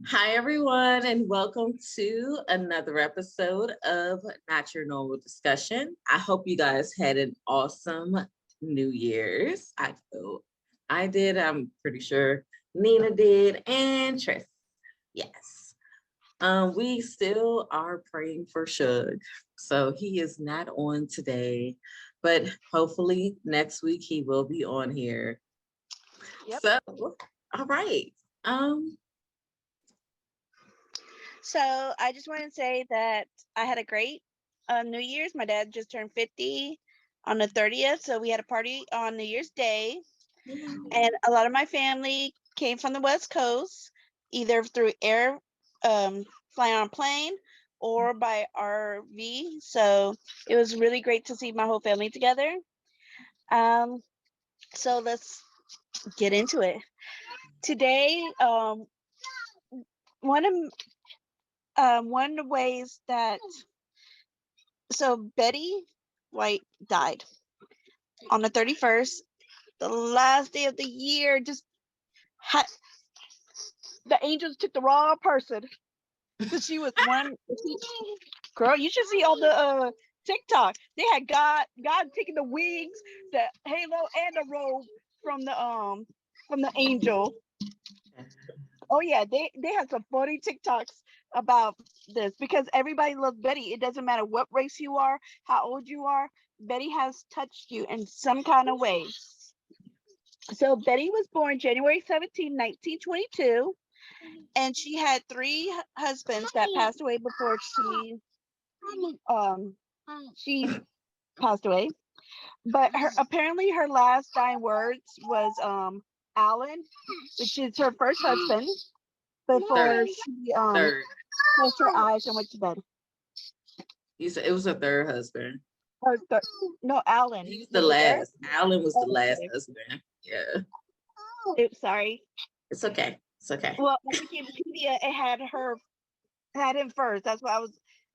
Hi, everyone, and welcome to another episode of Not Your Normal Discussion. I hope you guys had an awesome New Year's. I know I did. I'm pretty sure Nina did, and Tryst. Yes. We still are praying for Suge. So he is not on today, but hopefully next week he will be on here. Yep. So, all right. So I just want to say that I had a great New Year's. My dad just turned 50 on the 30th, so we had a party on New Year's Day. And a lot of my family came from the West Coast, either through air, flying on a plane, or by RV. So it was really great to see my whole family together. So let's get into it. Today, one of the ways that Betty White died on the 31st, the last day of the year. Just the angels took the wrong person because she was one. Girl, you should see all the TikTok. They had God taking the wings, the halo, and the robe from the angel. Oh yeah, they had some funny TikToks about this because everybody loves Betty. It doesn't matter what race you are, how old you are. Betty has touched you in some kind of way. So Betty was born January 17, 1922, and she had 3 husbands that passed away before she passed away. But apparently her last dying words was Alan, which is her first husband, before she closed her eyes and went to bed. You said it was her third husband. No, Alan. He was the last. Alan was the last husband. Yeah. Oops, sorry. It's okay. It's okay. Well, on Wikipedia, it had him first. That's why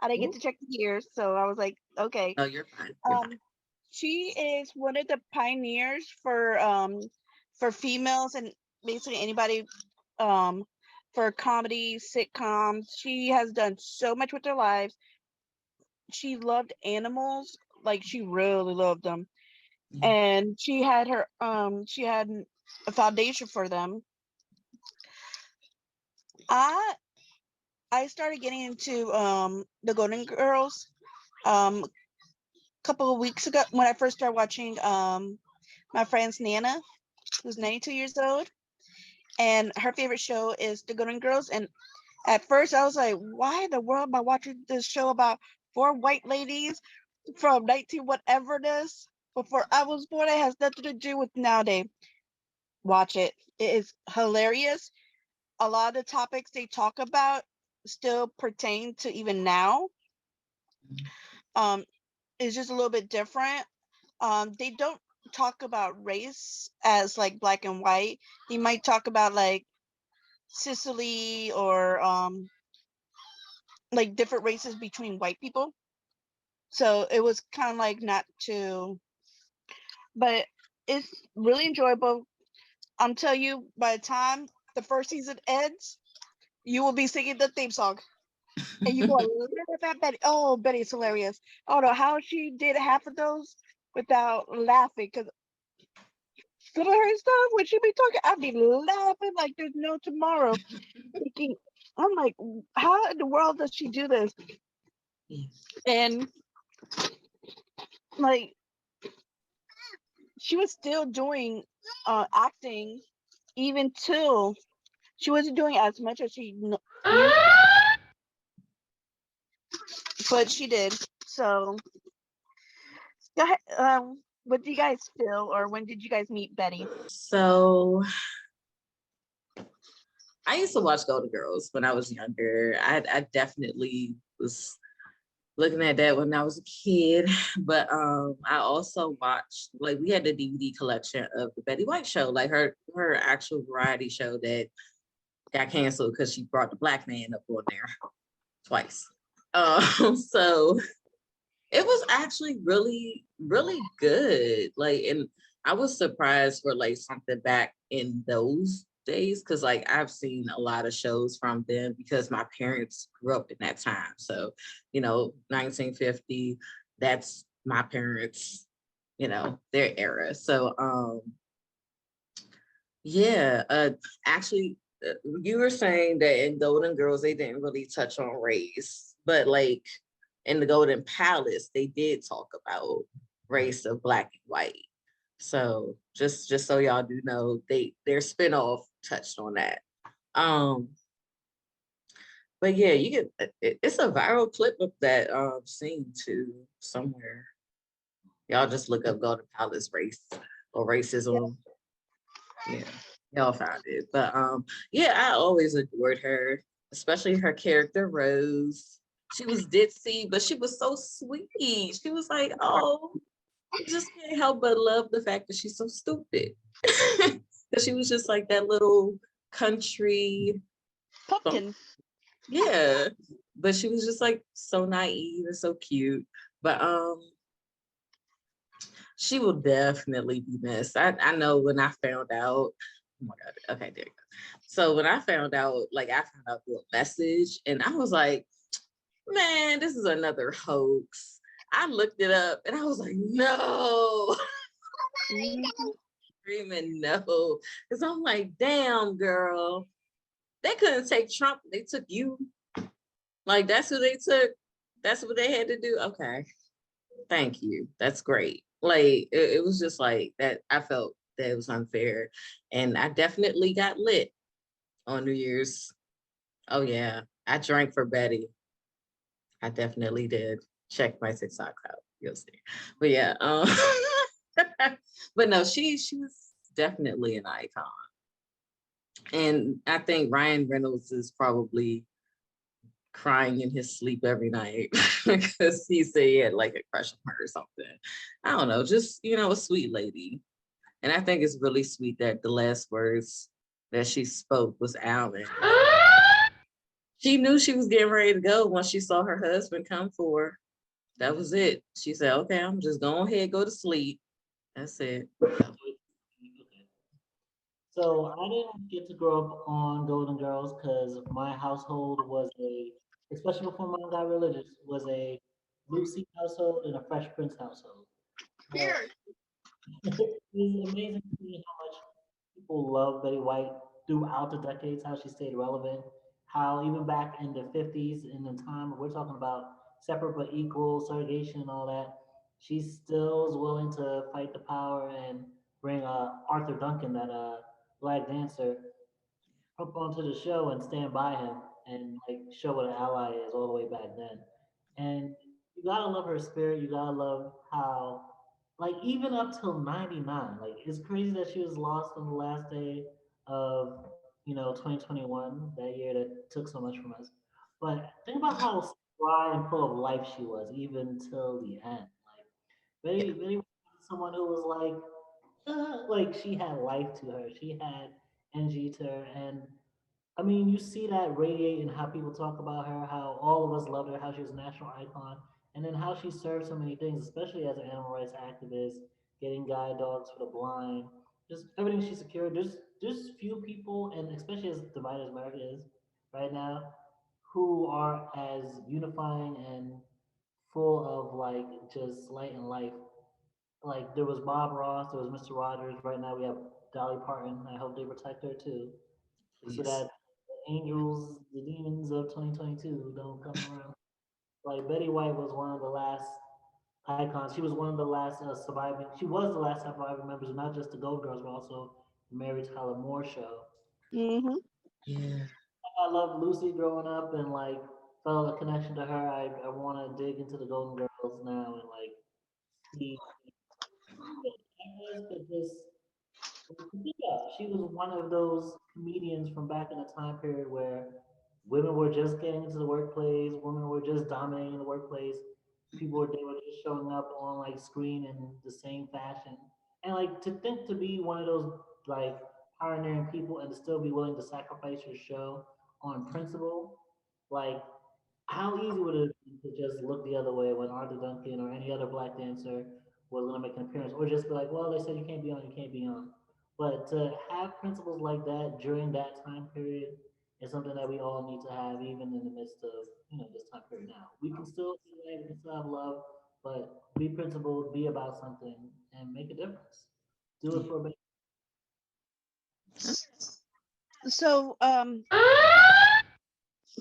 I didn't get to check the years, so I was like, okay. Oh, you're fine. You're fine. She is one of the pioneers for females and basically anybody for comedy, sitcoms. She has done so much with their lives. She loved animals, like she really loved them. And she had a foundation for them. I started getting into the Golden Girls a couple of weeks ago when I first started watching my friend's Nana, who's 92 years old, and her favorite show is the Golden Girls. And at first I was like, why in the world am I watching this show about 4 white ladies from 19 whatever this before I was born? It has nothing to do with nowadays. Watch it. It is hilarious. A lot of the topics they talk about still pertain to even now. It's just a little bit different. They don't talk about race as like black and white. They might talk about like Sicily or like different races between white people. So it was kind of like not too, but it's really enjoyable. I'm telling you, by the time the first season ends, you will be singing the theme song. And you go, look at Betty. Oh, Betty's hilarious. Oh no, how she did half of those without laughing, because some of her stuff when she be talking, I'd be laughing like there's no tomorrow. Thinking, I'm like, how in the world does she do this? And like, she was still doing acting even till she wasn't doing as much as she but she did. So what do you guys feel, or when did you guys meet Betty? So I used to watch Golden Girls when I was younger. I definitely was looking at that when I was a kid, but I also watched, like, we had the DVD collection of the Betty White show, like her actual variety show that got canceled because she brought the black man up on there twice. So It was actually really, really good. Like, and I was surprised for like something back in those days because like I've seen a lot of shows from them because my parents grew up in that time. So, 1950, that's my parents, their era. So, yeah, actually, you were saying that in Golden Girls they didn't really touch on race, but like in the Golden Palace they did talk about race of black and white. So just so y'all do know, their spinoff touched on that. Um, but yeah, you get it's a viral clip of that scene too somewhere. Y'all just look up Golden Palace race or Yeah. racism. Yeah, y'all found it. But yeah, I always adored her, especially her character Rose. She was ditzy, but she was so sweet. She was like, oh, you just can't help but love the fact that she's so stupid. Because she was just like that little country, Pumpkin. yeah. But she was just like so naive and so cute. But she will definitely be missed. I know when I found out, oh my God, okay, there you go. So when I found out, like I found out through a message and I was like, man, this is another hoax. I looked it up and I was like, no, Mhm. screaming no. Because I'm like, damn, girl, they couldn't take Trump, they took you. Like that's who they took. That's what they had to do. Okay. Thank you. That's great. Like it was just like that. I felt that it was unfair, and I definitely got lit on New Year's. Oh yeah, I drank for Betty. I definitely did. Check my TikTok out. You'll see. But yeah, but no, she was definitely an icon, and I think Ryan Reynolds is probably crying in his sleep every night because he said he had like a crush on her or something. I don't know, just a sweet lady. And I think it's really sweet that the last words that she spoke was Alan. She knew she was getting ready to go once she saw her husband come for her. That was it. She said, okay, I'm just going ahead, go to sleep. That's it. So I didn't get to grow up on Golden Girls because my household was especially before mom got religious, was a Lucy household and a Fresh Prince household. But it was amazing to see how much people love Betty White throughout the decades, how she stayed relevant, how even back in the 50s, in the time we're talking about separate but equal, segregation and all that, she still is willing to fight the power and bring Arthur Duncan, that black dancer, up onto the show and stand by him and like show what an ally is all the way back then. And you gotta love her spirit. You gotta love how, like, even up till '99, like it's crazy that she was lost on the last day of 2021, that year that took so much from us. But think about how spry and full of life she was even till the end. Like Betty was someone who was like she had life to her. She had energy to her, and I mean, you see that radiate in how people talk about her, how all of us loved her, how she was a national icon, and then how she served so many things, especially as an animal rights activist, getting guide dogs for the blind, just everything she secured. There's few people, and especially as divided as America is right now, who are as unifying and full of like just light and life. Like there was Bob Ross, there was Mr. Rogers. Right now we have Dolly Parton. I hope they protect her too, so Please. that the angels, the demons of 2022 don't come around. Like Betty White was one of the last icons. She was one of the last surviving. She was the last surviving members of not just the Gold Girls, but also the Mary Tyler Moore show. Mhm. Yeah. I loved Lucy growing up and like felt a connection to her. I want to dig into the Golden Girls now and like see who that was, but just yeah, she was one of those comedians from back in the time period where women were just getting into the workplace, women were just dominating the workplace. They were just showing up on like screen in the same fashion. And like to think to be one of those like pioneering people and to still be willing to sacrifice your show on principle, like how easy would it be to just look the other way when Arthur Duncan or any other black dancer was going to make an appearance, or just be like, well, they said you can't be on, you can't be on. But to have principles like that during that time period is something that we all need to have, even in the midst of this time period now. We can still do that, we can still have love, but be principled, be about something, and make a difference. Do it for a better. So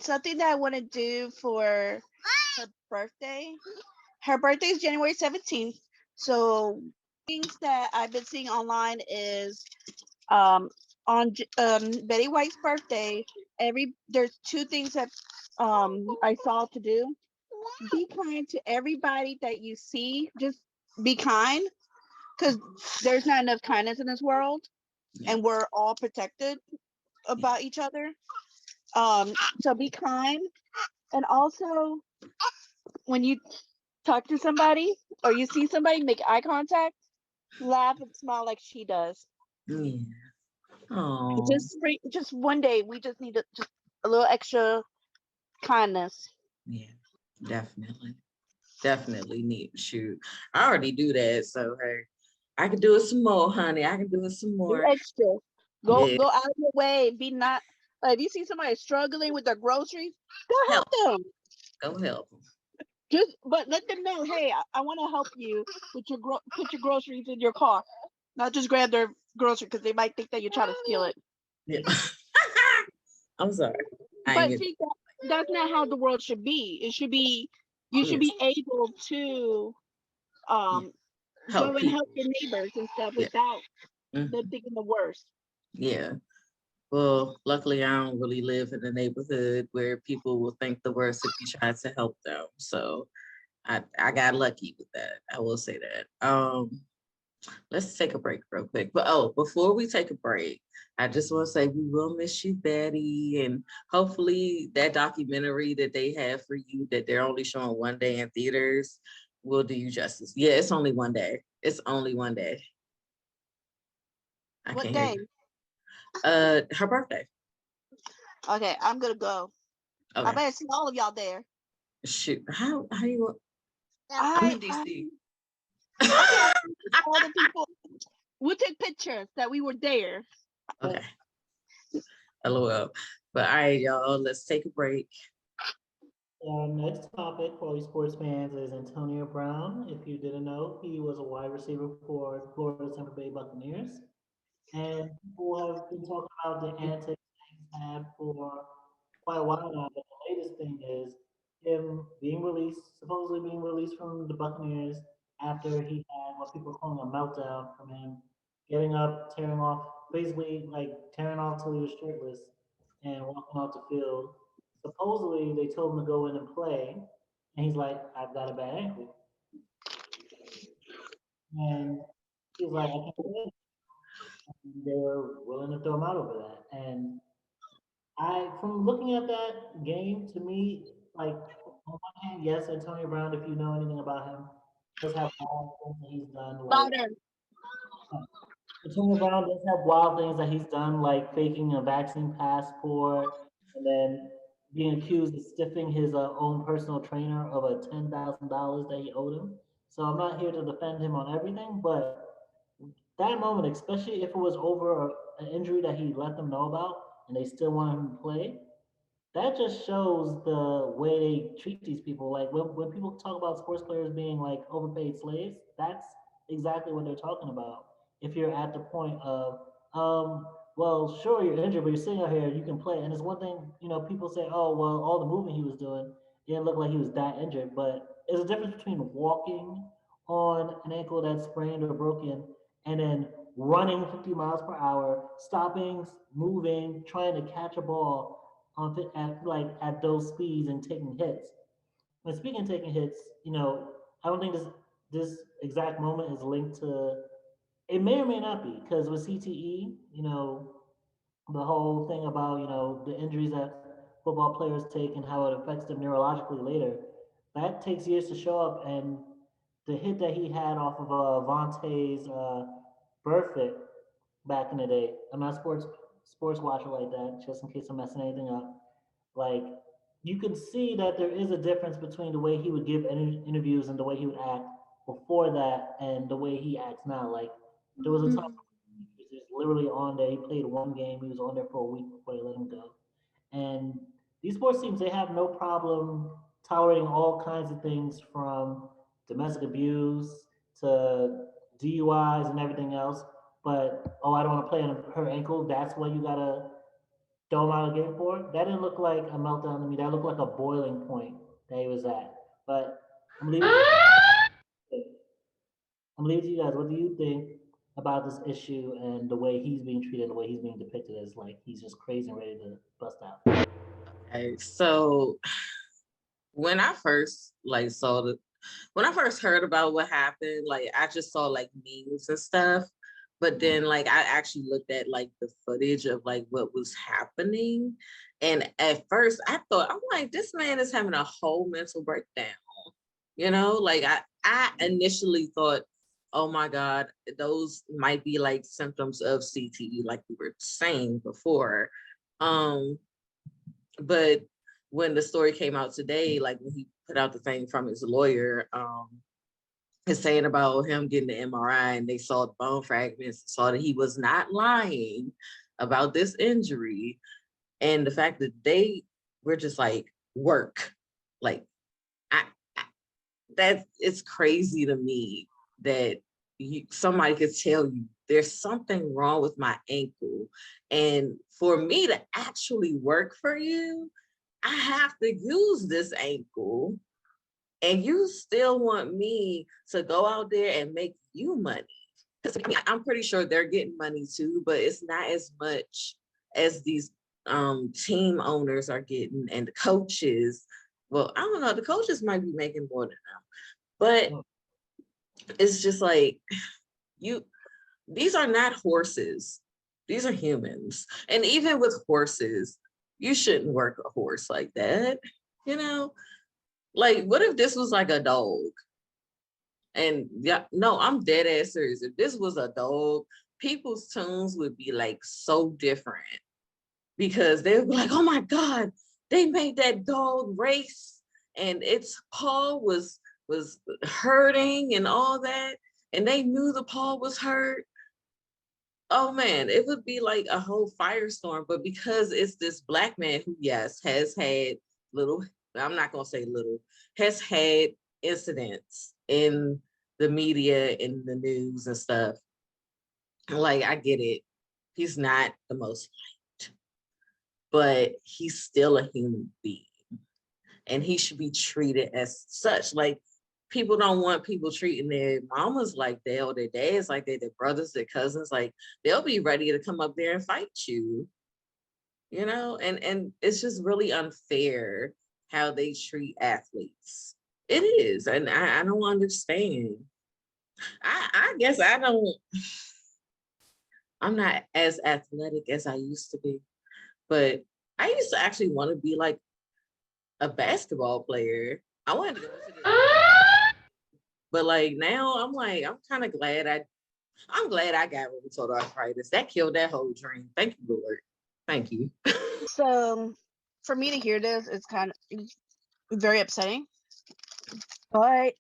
something that I want to do for her birthday. Her birthday is January 17th. So things that I've been seeing online is um on Betty White's birthday, there's two things that I saw to do. Be kind to everybody that you see. Just be kind, because there's not enough kindness in this world, Yeah. and we're all protected about each other. So be kind, and also when you talk to somebody or you see somebody, make eye contact, laugh and smile like she does. Yeah. Oh. Just one day, we just need just a little extra kindness. Yeah. Definitely. Definitely need shoot. I already do that, so hey, I can do it some more, honey. I can do it some Do more. extra. Yeah. Go out of your way. Be not like, if you see somebody struggling with their groceries, go help Help. them. Go help. Just but let them know, hey, I want to help you with put your groceries in your car, not just grab their grocery because they might think that you're trying to steal it. Yeah. I'm sorry. I ain't But get see, that's not how the world should be. It should be, you should yes. be able to Yeah. um Help go and people. help your neighbors and stuff Yeah. without them Mhm. thinking the worst. Yeah. Well, luckily, I don't really live in a neighborhood where people will think the worst if you try to help them. So I got lucky with that. I will say that. Let's take a break real quick. But before we take a break, I just want to say we will miss you, Betty, and hopefully that documentary that they have for you that they're only showing one day in theaters will do you justice. Yeah, it's only one day. It's only one day. I What can't hear day? you. Her birthday. Okay, I'm gonna go. I Okay. better see all of y'all there. Shoot. How you? I'm I in DC. okay, all the people. We'll take pictures that we were there. Okay. LOL. But all right, y'all. Let's take a break. Our next topic for all you sports fans is Antonio Brown. If you didn't know, he was a wide receiver for Florida Tampa Bay Buccaneers. And people have been talking about the antics that he's had for quite a while now. But the latest thing is him being released, supposedly being released from the Buccaneers after he had what people are calling a meltdown from him getting up, tearing off, basically like tearing off till he was shirtless and walking off the field. Supposedly they told him to go in and play, and he's like, "I've got a bad ankle," and he's like, "I can't play." And they were willing to throw him out over that, and from looking at that game, to me, like on one hand, yes, Antonio Brown, if you know anything about him, does have wild things that he's done. Like Louder. Antonio Brown does have wild things that he's done, like faking a vaccine passport and then being accused of stiffing his own personal trainer of a $10,000 that he owed him. So I'm not here to defend him on everything, but that moment, especially if it was over an injury that he let them know about and they still wanted him to play, that just shows the way they treat these people. Like when people talk about sports players being like overpaid slaves, that's exactly what they're talking about. If you're at the point of, well, sure, you're injured, but you're sitting out here, you can play. And it's one thing, people say, oh, well, all the movement he was doing, it didn't look like he was that injured. But there's a difference between walking on an ankle that's sprained or broken and then running 50 miles per hour, stopping, moving, trying to catch a ball at those speeds and taking hits. When speaking of taking hits, I don't think this exact moment is linked to. It may or may not be because with CTE, the whole thing about the injuries that football players take and how it affects them neurologically later, that takes years to show up. And the hit that he had off of Vontae's Burfict back in the day. I'm not a sports watcher like that, just in case I'm messing anything up. Like you can see that there is a difference between the way he would give interviews and the way he would act before that and the way he acts now. Like there was a time he was just literally on there. He played one game. He was on there for a week before they let him go. And these sports teams, they have no problem tolerating all kinds of things from domestic abuse to DUIs and everything else. But oh, I don't want to play on her ankle. That's what you gotta throw him out of the game for. That didn't look like a meltdown to me. That looked like a boiling point that he was at. But I'm leaving. I'm leaving to you guys. What do you think about this issue and the way he's being treated, the way he's being depicted as like he's just crazy and ready to bust out? Okay, so when I first when I first heard about what happened, like I just saw like memes and stuff. But then like I actually looked at like the footage of like what was happening. And at first I thought, I'm like, this man is having a whole mental breakdown. Like I initially thought, oh my God, those might be like symptoms of CTE, like we were saying before. Um, but when the story came out today, like when he put out the thing from his lawyer, is saying about him getting the MRI and they saw the bone fragments, saw that he was not lying about this injury. And the fact that they were just like, work. Like, I that it's crazy to me that somebody could tell you there's something wrong with my ankle. And for me to actually work for you, I have to use this ankle. And you still want me to go out there and make you money. Because I'm pretty sure they're getting money too, but it's not as much as these team owners are getting and the coaches. Well, I don't know, the coaches might be making more than them, but it's just like these are not horses. These are humans. And even with horses, you shouldn't work a horse like that. You know, like what if this was like a dog? And yeah, no, I'm dead ass serious. If this was a dog, people's tunes would be like so different because they would be like, oh my God, they made that dog race and its paw was hurting and all that. And they knew the paw was hurt. Oh man, it would be like a whole firestorm. But because it's this black man who, yes, has had little, I'm not gonna say little, has had incidents in the media, in the news and stuff. Like, I get it. He's not the most liked, but he's still a human being. And he should be treated as such. Like, people don't want people treating their mamas like that or their dads like that, their brothers, their cousins. Like, they'll be ready to come up there and fight you, and it's just really unfair how they treat athletes. It is. And I don't understand. I guess I'm not as athletic as I used to be, but I used to actually want to be like a basketball player. I wanted to go to the but like now I'm like, I'm kind of glad I'm glad I got rheumatoid arthritis. That killed that whole dream. Thank you, Lord. Thank you. So for me to hear this, it's kind of very upsetting. But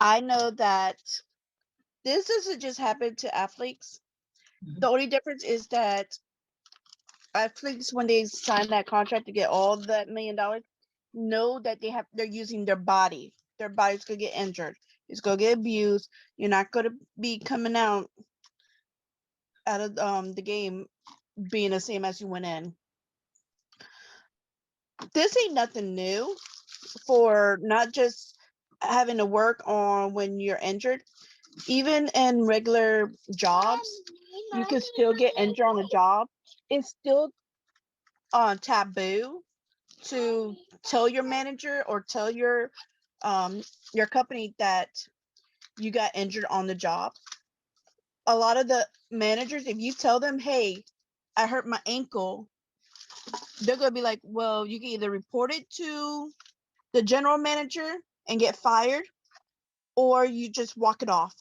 I know that this doesn't just happen to athletes. The only difference is that athletes, when they sign that contract to get all that $1 million, know that they're using their body. Their body's gonna get injured. It's gonna get abused. You're not gonna be coming out of the game being the same as you went in. This ain't nothing new for not just having to work on when you're injured. Even in regular jobs, you can still get injured on a job. It's still taboo to tell your manager or tell your company that you got injured on the job. A lot of the managers, if you tell them, hey, I hurt my ankle, they're going to be like, well, you can either report it to the general manager and get fired, or you just walk it off.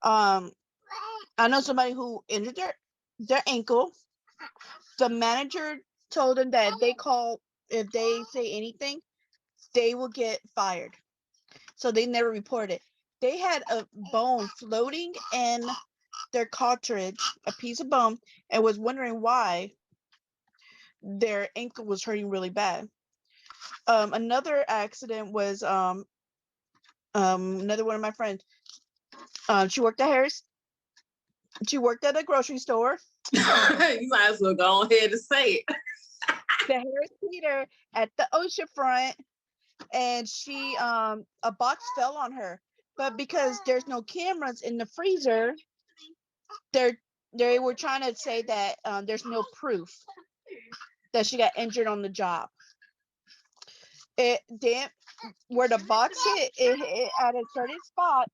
I know somebody who injured their ankle. The manager told them that if they say anything, they will get fired. So they never reported. They had a bone floating in their cartridge, a piece of bone, and was wondering why their ankle was hurting really bad. Another accident was another one of my friends. She worked at Harris. She worked at a grocery store. You might as well go ahead and say it. The Harris Theater at the oceanfront, and she a box fell on her. But because there's no cameras in the freezer, they were trying to say that there's no proof that she got injured on the job. It did where the box hit. It hit at a certain spot.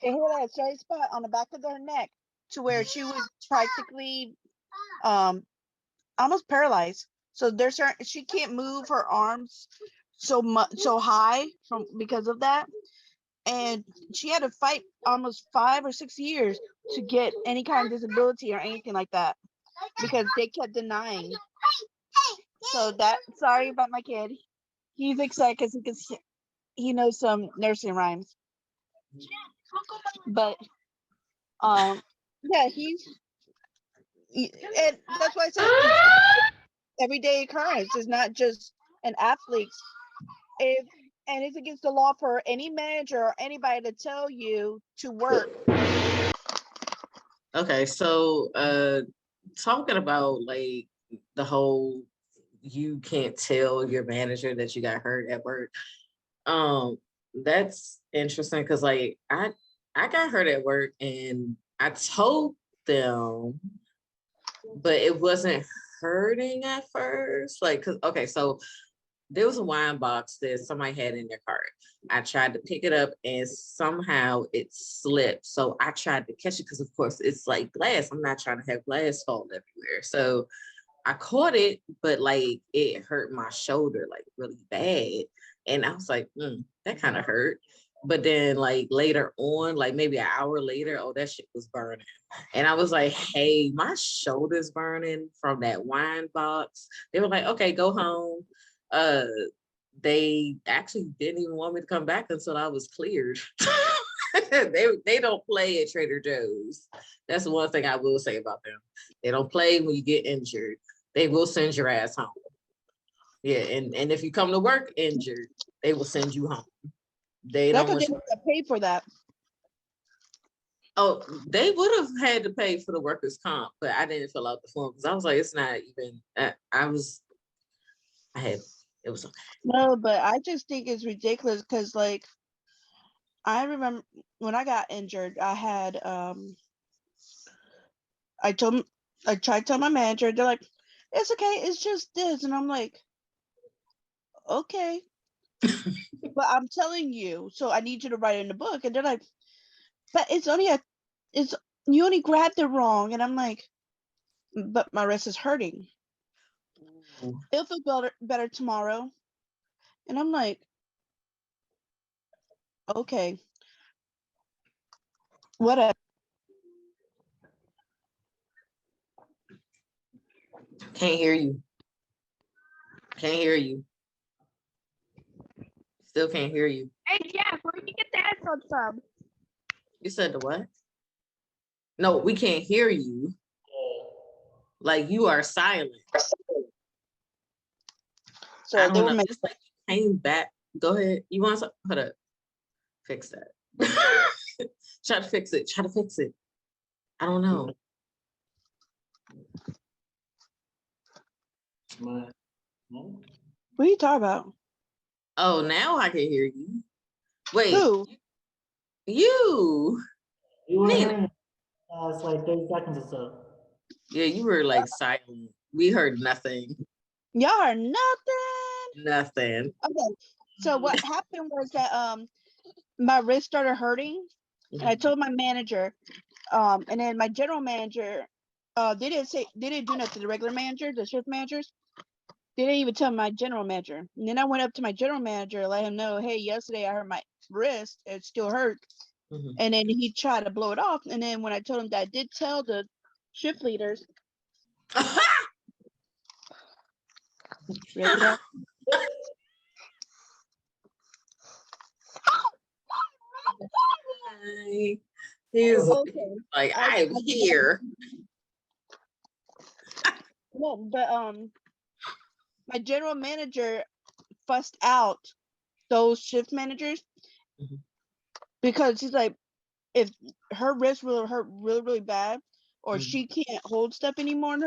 It hit at a certain spot on the back of her neck, to where she was practically almost paralyzed. So she can't move her arms so high because of that. And she had to fight almost 5 or 6 years to get any kind of disability or anything like that, because they kept denying. So sorry about my kid. He's excited because he knows some nursery rhymes. But yeah, and that's why I said it's everyday occurrence. It's not just an athlete. And it's against the law for any manager or anybody to tell you to work. Okay, so talking about like the whole you can't tell your manager that you got hurt at work. That's interesting because like I got hurt at work and I told them, but it wasn't hurting at first. Like, okay, so there was a wine box that somebody had in their cart. I tried to pick it up and somehow it slipped. So I tried to catch it because of course it's like glass. I'm not trying to have glass fall everywhere. So I caught it, but like it hurt my shoulder like really bad. And I was like, that kind of hurt. But then like later on, like maybe an hour later, oh, that shit was burning. And I was like, hey, my shoulder's burning from that wine box. They were like, okay, go home. They actually didn't even want me to come back until I was cleared. They don't play at Trader Joe's. That's the one thing I will say about them. They don't play when you get injured. They will send your ass home. Yeah, and if you come to work injured, they will send you home. They don't want you to pay for that. Oh, they would have had to pay for the workers' comp, but I didn't fill out the form because I was like, it's not even. It was okay. No, but I just think it's ridiculous because, like, I remember when I got injured, I had I tried to tell my manager. They're like, it's okay, it's just this, and I'm like, okay. But I'm telling you, so I need you to write it in the book. And they're like, but you only grabbed it wrong. And I'm like, but my wrist is hurting. Ooh. It'll feel better tomorrow. And I'm like, okay. Whatever. Can't hear you. Can't hear you. Still can't hear you. Hey, Jeff, where did you get the headphones from? You said the what? No, we can't hear you. Like you are silent. So I don't know. It's like you came back. Go ahead. You want something? Hold up. Fix that. Try to fix it. Try to fix it. I don't know. What are you talking about? Oh, now I can hear you. Wait. Who? You. Nina. It's like 30 seconds or so. Yeah, you were like silent. We heard nothing. Y'all heard nothing? Nothing. Okay. So what happened was that my wrist started hurting. Mm-hmm. And I told my manager, and then my general manager, they didn't do nothing to the regular manager, the shift managers. They didn't even tell my general manager. And then I went up to my general manager and let him know, hey, yesterday I hurt my wrist. It still hurt. Mm-hmm. And then he tried to blow it off. And then when I told him that I did tell the shift leaders, Ready for that? He's Okay. like, I'm here. No, but my general manager fussed out those shift managers Mhm. because she's like, if her wrist will hurt really, really bad, or Mhm. she can't hold stuff anymore in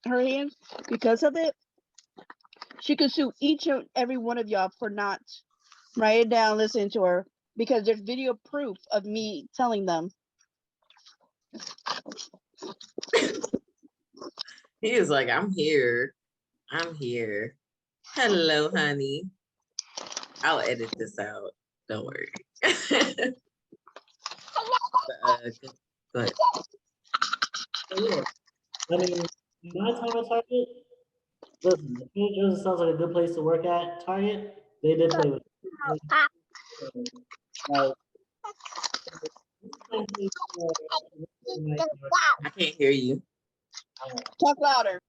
her hands because of it, she could sue each and every one of y'all for not writing down, listening to her, because there's video proof of me telling them. He is like, I'm here. I'm here. Hello, honey. I'll edit this out. Don't worry. Go ahead. Yeah. I mean, my time at Target, listen, if New Jersey sounds like a good place to work at Target, they did play with it. Like, I can't hear you. Talk louder.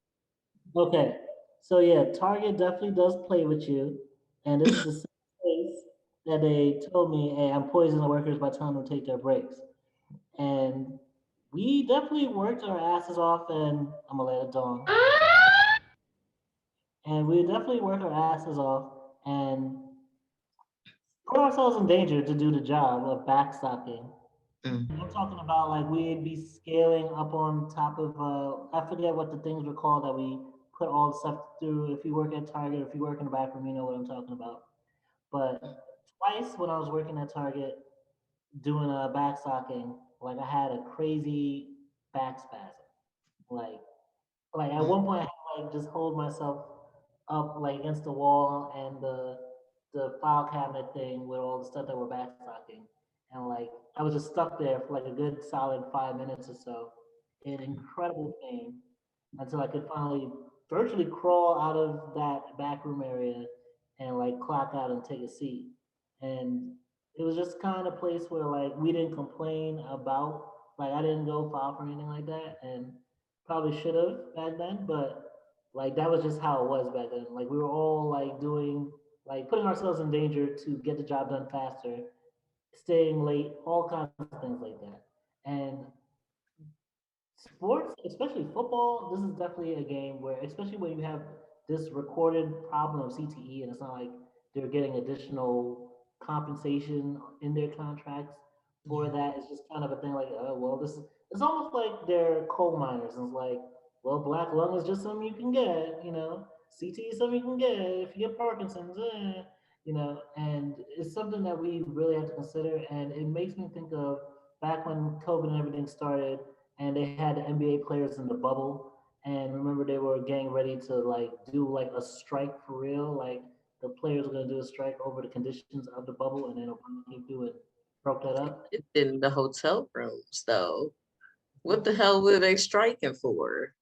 okay, so yeah, Target definitely does play with you, and this is the same place that they told me, hey, I'm poisoning the workers by telling them to take their breaks. And we definitely worked our asses off, and I'm gonna let it dawn. And we definitely worked our asses off and put ourselves in danger to do the job of backstocking. Mm. I'm talking about like we'd be scaling up on top of I forget what the things were called that we put all the stuff through. If you work at Target, if you work in the back room, you know what I'm talking about. But twice when I was working at Target doing backstocking, like I had a crazy back spasm. Like like at one point I had to like just hold myself up like against the wall and the file cabinet thing with all the stuff that we're backstocking. And like I was just stuck there for like a good solid 5 minutes or so in incredible pain until I could finally virtually crawl out of that back room area and like clock out and take a seat. And it was just kind of place where like we didn't complain about like I didn't go file for anything like that and probably should have back then, but like that was just how it was back then. Like we were all like doing like putting ourselves in danger to get the job done faster, staying late, all kinds of things like that. And sports, especially football, this is definitely a game where, especially when you have this recorded problem of CTE, and it's not like they're getting additional compensation in their contracts for that. It's just kind of a thing like, oh, well, this is, it's almost like they're coal miners. And it's like, well, black lung is just something you can get, you know, CTE is something you can get if you get Parkinson's, you know, and it's something that we really have to consider. And it makes me think of back when COVID and everything started and they had the NBA players in the bubble. And remember, they were getting ready to like do like a strike for real. Like the players were gonna do a strike over the conditions of the bubble, and then Obama came through and broke that up. It's in the hotel rooms, though. What the hell were they striking for?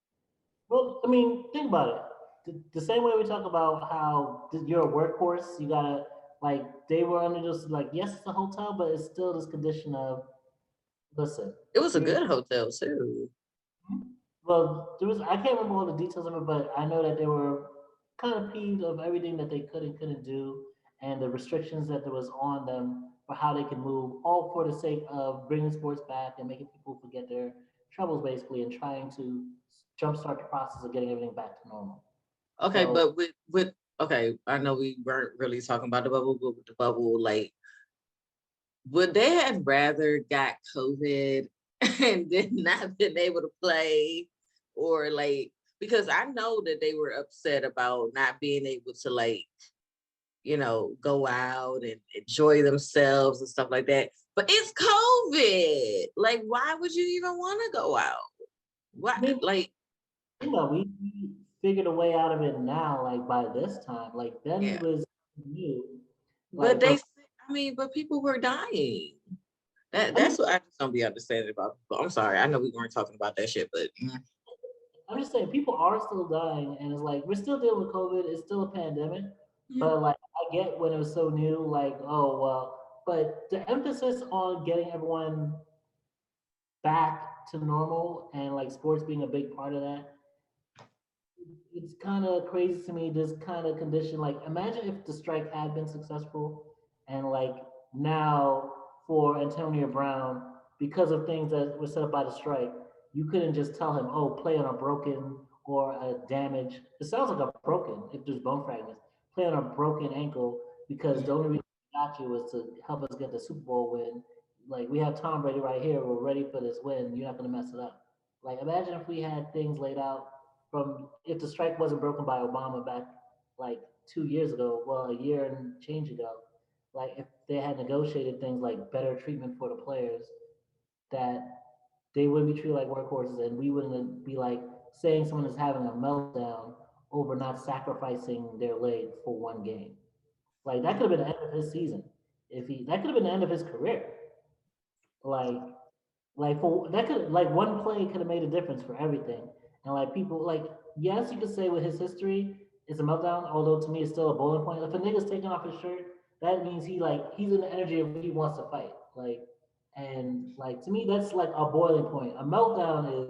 Well, I mean, think about it. The same way we talk about how you're a workhorse, you gotta like they were under just like yes, it's a hotel, but it's still this condition of listen. It was a You're good hotel, too. Well, there was I can't remember all the details of it, but I know that they were kind of peeved of everything that they could and couldn't do, and the restrictions that there was on them for how they could move, all for the sake of bringing sports back and making people forget their troubles, basically, and trying to jumpstart the process of getting everything back to normal. Okay, So but with okay, I know we weren't really talking about the bubble, but with the bubble, like, would they have rather got COVID and then not been able to play, or like, because I know that they were upset about not being able to like, go out and enjoy themselves and stuff like that. But it's COVID. Like, why would you even want to go out? Why, I mean, like, we figured a way out of it now. Like by this time, like then it yeah. was new. But Like, but but people were dying. I mean, That's what I just don't be understanding about people. I'm sorry. I know we weren't talking about that shit, but I'm just saying people are still dying, and it's like we're still dealing with COVID. It's still a pandemic, yeah. but like I get when it was so new, like oh well. But the emphasis on getting everyone back to normal and like sports being a big part of that, it's kind of crazy to me, this kind of condition. Like, imagine if the strike had been successful, and like now for Antonio Brown, because of things that were set up by the strike, you couldn't just tell him, oh, play on a broken or a damaged. It sounds like a broken if there's bone fragments. Play on a broken ankle because the only reason we got you was to help us get the Super Bowl win. Like, we have Tom Brady right here. We're ready for this win. You're not gonna mess it up. Like, imagine if we had things laid out from if the strike wasn't broken by Obama back like 2 years ago, well, a year and change ago, like if they had negotiated things like better treatment for the players, that they would be treated like workhorses, and we wouldn't be like saying someone is having a meltdown over not sacrificing their leg for one game. Like that could have been the end of his season. If he that could have been the end of his career. Like for that could like one play could have made a difference for everything. And like people like yes, you could say with his history, it's a meltdown. Although to me, it's still a bowling point. If a nigga's taking off his shirt, that means he's in the energy of he wants to fight. And like to me, that's like a boiling point. A meltdown is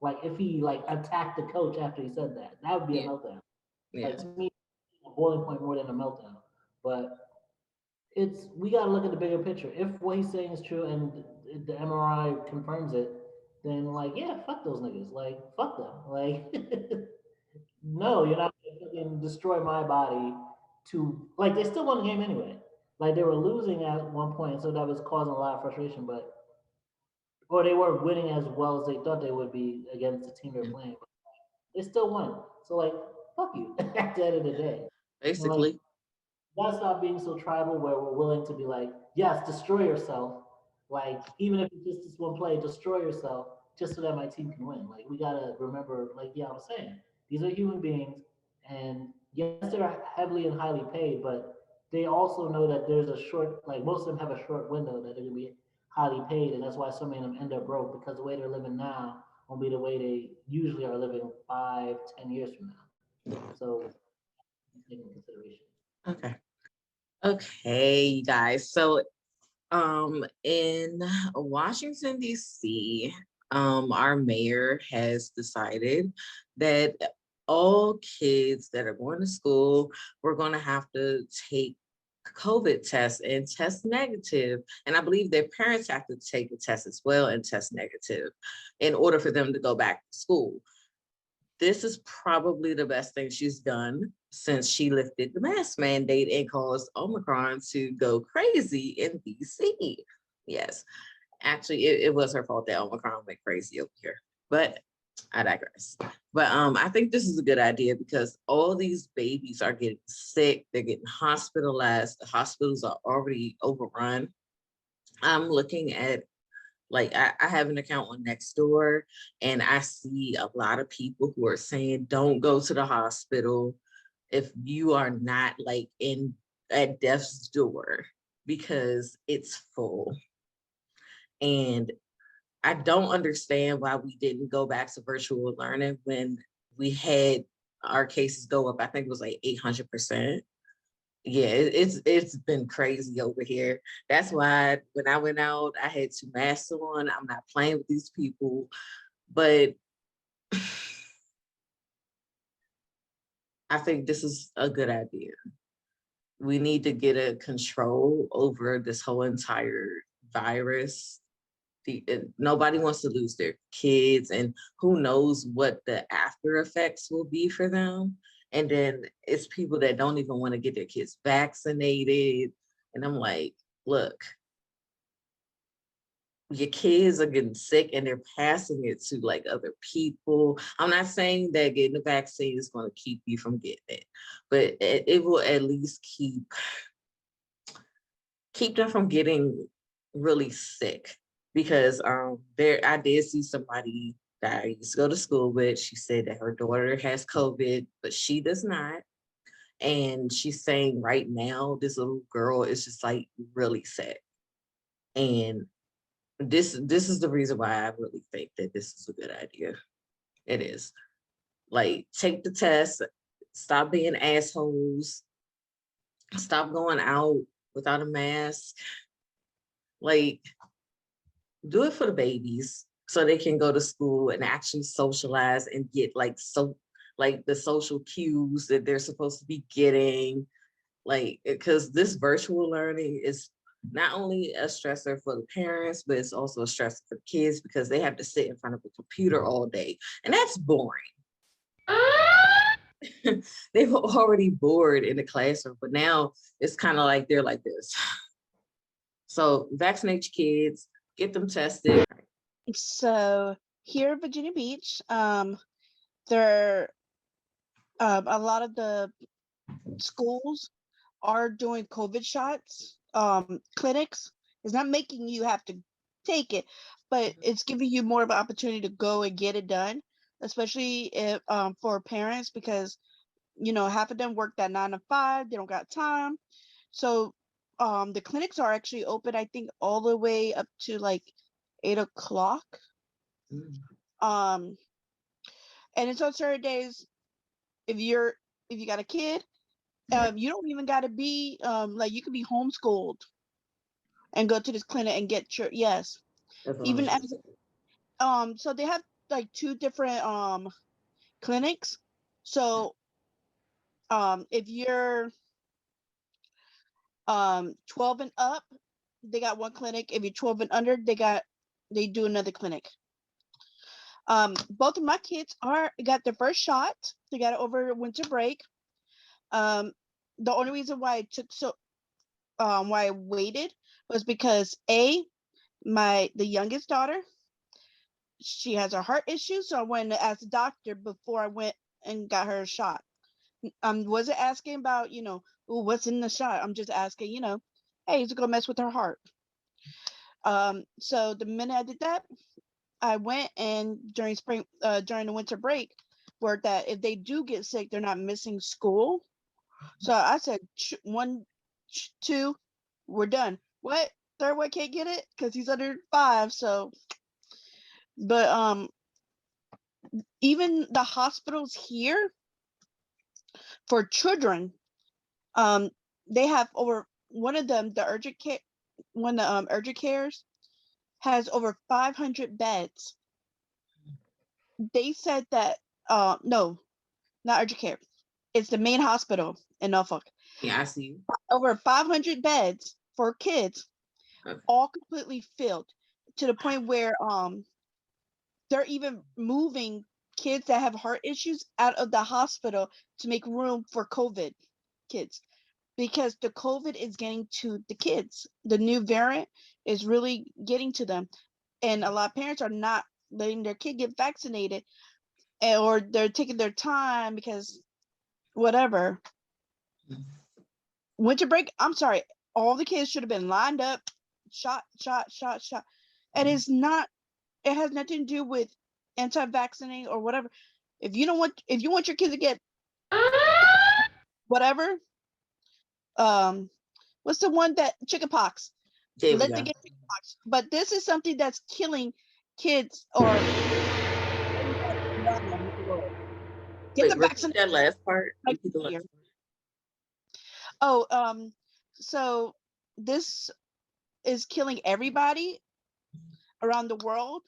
like if he like attacked the coach after he said that. That would be a Yeah. meltdown. Like Yeah. to me, a boiling point more than a meltdown. But it's we got to look at the bigger picture. If what he's saying is true and the MRI confirms it, then like yeah, fuck those niggas. Like fuck them. Like no, you're not gonna fucking destroy my body to like they still won the game anyway. Like they were losing at one point, so that was causing a lot of frustration. But or they weren't winning as well as they thought they would be against the team they're Yeah. playing. But they still won. So like fuck you at the end of the day. And like Basically. gotta stop being so tribal where we're willing to be like, yes, destroy yourself. Like, even if it's just this one play, destroy yourself just so that my team can win. Like, we gotta remember, like, yeah, I was saying, these are human beings, and yes, they're heavily and highly paid, but they also know that there's a short, like, most of them have a short window that they're gonna be highly paid, and that's why so many of them end up broke because the way they're living now won't be the way they usually are living 5, 10 years from now. So, take into consideration. Okay. Okay, you guys. So in Washington, D.C., our mayor has decided that all kids that are going to school, we're going to have to take COVID tests and test negative. And I believe their parents have to take a test as well and test negative in order for them to go back to school. This is probably the best thing she's done since she lifted the mask mandate and caused Omicron to go crazy in DC. Yes, actually, it was her fault that Omicron went crazy over here, but I digress. But I think this is a good idea because all these babies are getting sick, they're getting hospitalized, the hospitals are already overrun. I'm looking at like I have an account on Nextdoor and I see a lot of people who are saying don't go to the hospital if you are not like in at death's door because it's full. And I don't understand why we didn't go back to virtual learning when we had our cases go up. I think it was like 800%. Yeah, it's been crazy over here. That's why when I went out, I had two masks on. I'm not playing with these people, but I think this is a good idea. We need to get a control over this whole entire virus. Nobody wants to lose their kids, and who knows what the after effects will be for them. And then it's people that don't even want to get their kids vaccinated. And I'm like, look, your kids are getting sick and they're passing it to like other people. I'm not saying that getting the vaccine is going to keep you from getting it, but it will at least keep them from getting really sick. Because there I did see somebody that I used to go to school with. She said that her daughter has COVID, but she does not. And she's saying right now this little girl is just like really sick. And this is the reason why I really think that this is a good idea. It is. Like, take the test, stop being assholes, stop going out without a mask. Like, do it for the babies so they can go to school and actually socialize and get like so like the social cues that they're supposed to be getting, like, because this virtual learning is not only a stressor for the parents, but it's also a stressor for the kids because they have to sit in front of a computer all day, and that's boring. They were already bored in the classroom, but now it's kind of like they're like this. So vaccinate your kids, get them tested. So here in Virginia Beach, there a lot of the schools are doing COVID shots, clinics. It's not making you have to take it, but it's giving you more of an opportunity to go and get it done, especially if for parents, because half of them work that 9 to 5, they don't got time. So the clinics are actually open, I think, all the way up to like 8 o'clock. Um, and it's on certain days. If you got a kid, you don't even got to be like, you could be homeschooled and go to this clinic and get your yes. Even as so they have like 2 different clinics. So if you're 12 and up, they got one clinic. If you're 12 and under, they do another clinic. Both of my kids got their first shot. They got it over winter break. The only reason why it took why I waited was because the youngest daughter, she has a heart issue, so I went to ask the doctor before I went and got her a shot. Wasn't asking about, ooh, what's in the shot. I'm just asking, hey, is it gonna mess with her heart? So the minute I did that, I went, and during the winter break, word that if they do get sick, they're not missing school. So I said, 1, 2, we're done. What? Third one can't get it because he's under 5. So, but even the hospitals here for children, they have over, one of them, the urgent care, one of the urgent cares has over 500 beds. They said that no, not urgent care. It's the main hospital in Norfolk. Yeah, I see you. Over 500 beds for kids, Okay. all completely filled, to the point where they're even moving kids that have heart issues out of the hospital to make room for COVID kids, because the COVID is getting to the kids. The new variant is really getting to them, and a lot of parents are not letting their kid get vaccinated, or they're taking their time because whatever. Winter break, I'm sorry, all the kids should have been lined up, shot. And it has nothing to do with anti-vaccinating or whatever. If you want your kids to get whatever, what's the one that chickenpox? Let them get chickenpox. But this is something that's killing kids or get the vaccine. That last part. Repeat the last part. Oh, so this is killing everybody around the world.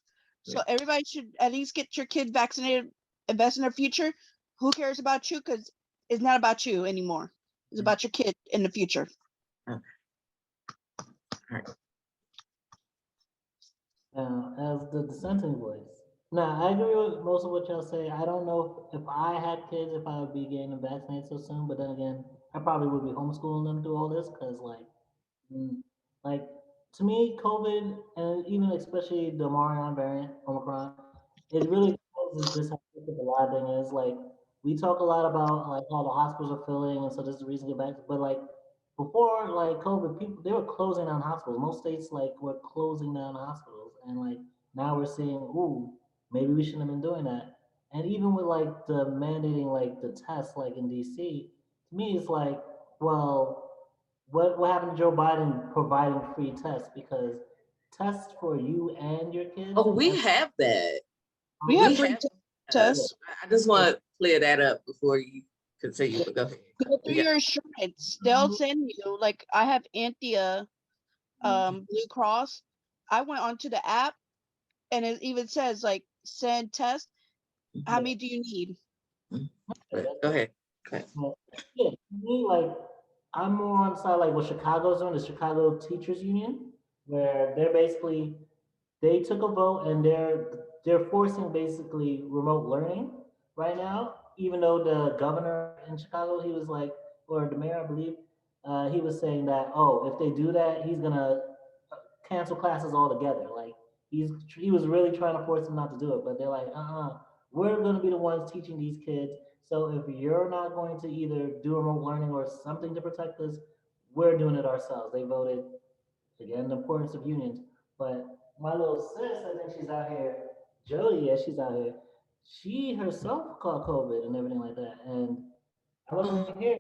So everybody should at least get your kid vaccinated, invest in their future. Who cares about you? Because it's not about you anymore. It's about your kid in the future. Okay. All right. As the dissenting voice. Now, I agree with most of what y'all say. I don't know if I had kids, if I would be getting them vaccinated so soon, but then again, I probably would be homeschooling them through all this because, like to me, COVID and even especially the Omicron variant, Omicron, it really exposes just how difficult the live thing is. Like we talk a lot about like how the hospitals are filling, and so this is the reason to get back. But like before, like COVID, people they were closing down hospitals. Most states like were closing down hospitals, and like now we're seeing, ooh, maybe we shouldn't have been doing that. And even with like the mandating like the tests, like in DC, to me it's like, well, what happened to Joe Biden providing free tests? Because tests for you and your kids. Oh, we have that. We have free tests. I just want to clear that up before you continue. But go ahead. Go through your insurance. They'll send you, like I have Anthea, Blue Cross. I went onto the app, and it even says like send test. How many do you need? Go ahead. But, yeah, to me, like I'm more on the side like what Chicago's doing, the Chicago Teachers Union, where they're basically they took a vote and they're forcing basically remote learning right now. Even though the governor in Chicago, he was like, or the mayor, I believe, he was saying that if they do that, he's gonna cancel classes altogether. Like he was really trying to force them not to do it, but they're like, we're gonna be the ones teaching these kids. So if you're not going to either do remote learning or something to protect us, we're doing it ourselves. They voted again the importance of unions. But my little sis, I think she's out here. Jody, yeah, she's out here. She herself caught COVID and everything like that, and I wasn't here.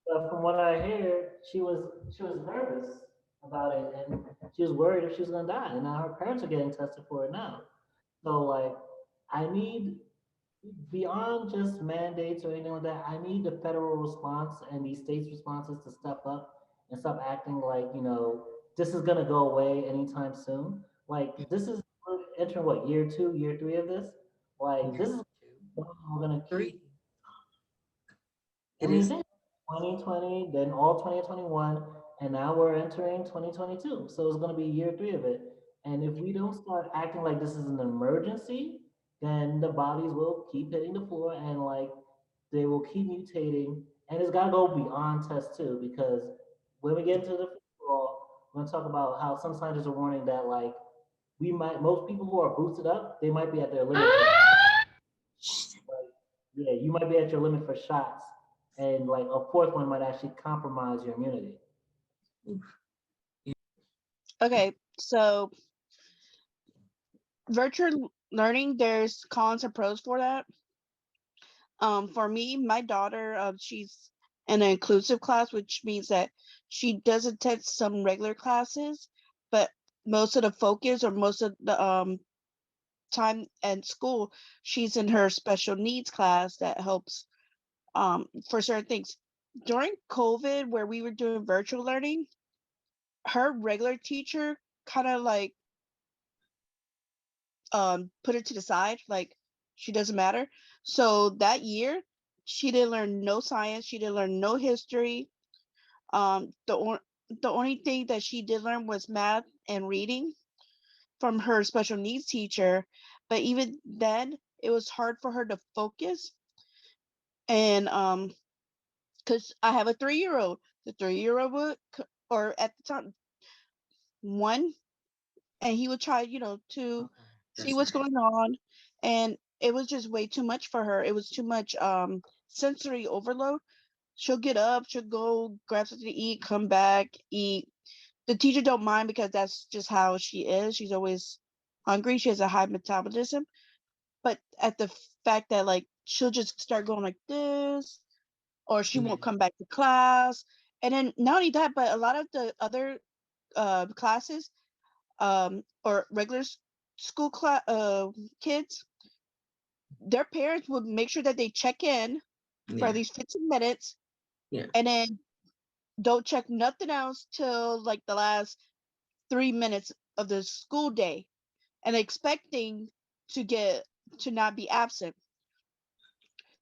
But from what I hear, she was nervous about it, and she was worried if she was gonna die. And now her parents are getting tested for it now. So like, I need beyond just mandates or anything like that. I need the federal response and these states' responses to step up and stop acting like this is gonna go away anytime soon. Like this is we're entering what year two, year three of this. Like this is we're gonna keep. Three. I It mean, is. think 2020, then all 2021, and now we're entering 2022. So it's going to be year three of it. And if we don't start acting like this is an emergency, then the bodies will keep hitting the floor and like they will keep mutating. And it's got to go beyond test two because when we get into the future, we're going to talk about how some scientists are warning that like most people who are boosted up, they might be at their limit for like, yeah, you might be at your limit for shots, and like a fourth one might actually compromise your immunity. Okay, so virtual learning, there's cons and pros for that. For me, my daughter, she's in an inclusive class, which means that she does attend some regular classes, but most of the focus or most of the time at school, she's in her special needs class that helps for certain things. During COVID, where we were doing virtual learning, her regular teacher kind of like put it to the side, like she doesn't matter. So that year, she didn't learn no science, she didn't learn no history. The only thing that she did learn was math and reading from her special needs teacher, but even then, it was hard for her to focus. And because I have a 3-year-old, the 3-year-old would, or at the time, one, and he would try, to see what's going on, and it was just way too much for her. It was too much sensory overload. She'll get up, she'll go grab something to eat, come back, eat. The teacher don't mind because that's just how she is. She's always hungry. She has a high metabolism. But at the fact that like she'll just start going like this, or she won't come back to class. And then not only that, but a lot of the other classes or regular school class kids, their parents would make sure that they check in for at least 15 minutes, and then don't check nothing else till like the last 3 minutes of the school day, and expecting to not be absent.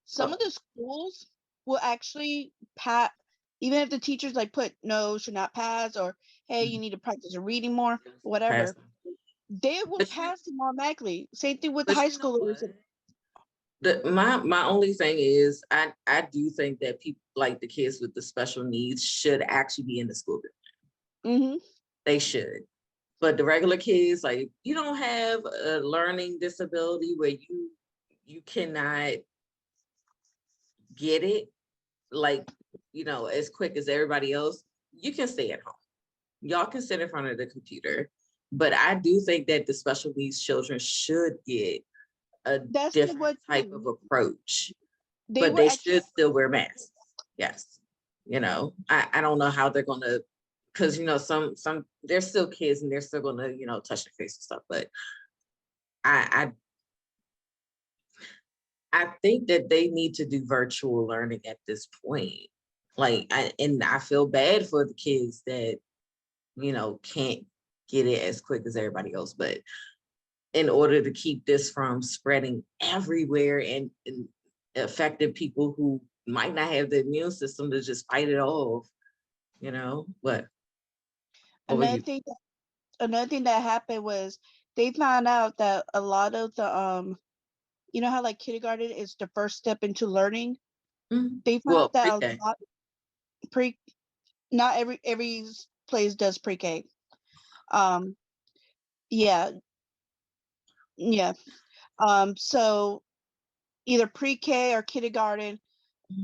Some of the schools will actually pat, even if the teachers like put no, should not pass, or hey, you need to practice reading more, whatever. They will pass them automatically. Same thing with high schoolers. My only thing is I do think that people like the kids with the special needs should actually be in the school building. They should. But the regular kids, like you don't have a learning disability where you cannot get it like as quick as everybody else, you can stay at home. Y'all can sit in front of the computer. But I do think that the special needs children should get a different type of approach. But they should still wear masks. Yes. I don't know how they're gonna, because some they're still kids and they're still gonna, touch their face and stuff. But I think that they need to do virtual learning at this point. Like, I feel bad for the kids that, can't get it as quick as everybody else. But in order to keep this from spreading everywhere and affected people who might not have the immune system to just fight it off. What were Another you? thing, another thing that happened was they found out that a lot of the you know how like kindergarten is the first step into learning. They found Well, out that pre-K. a lot pre not every place does pre-K. Um, yeah, yeah. So either pre-K or kindergarten,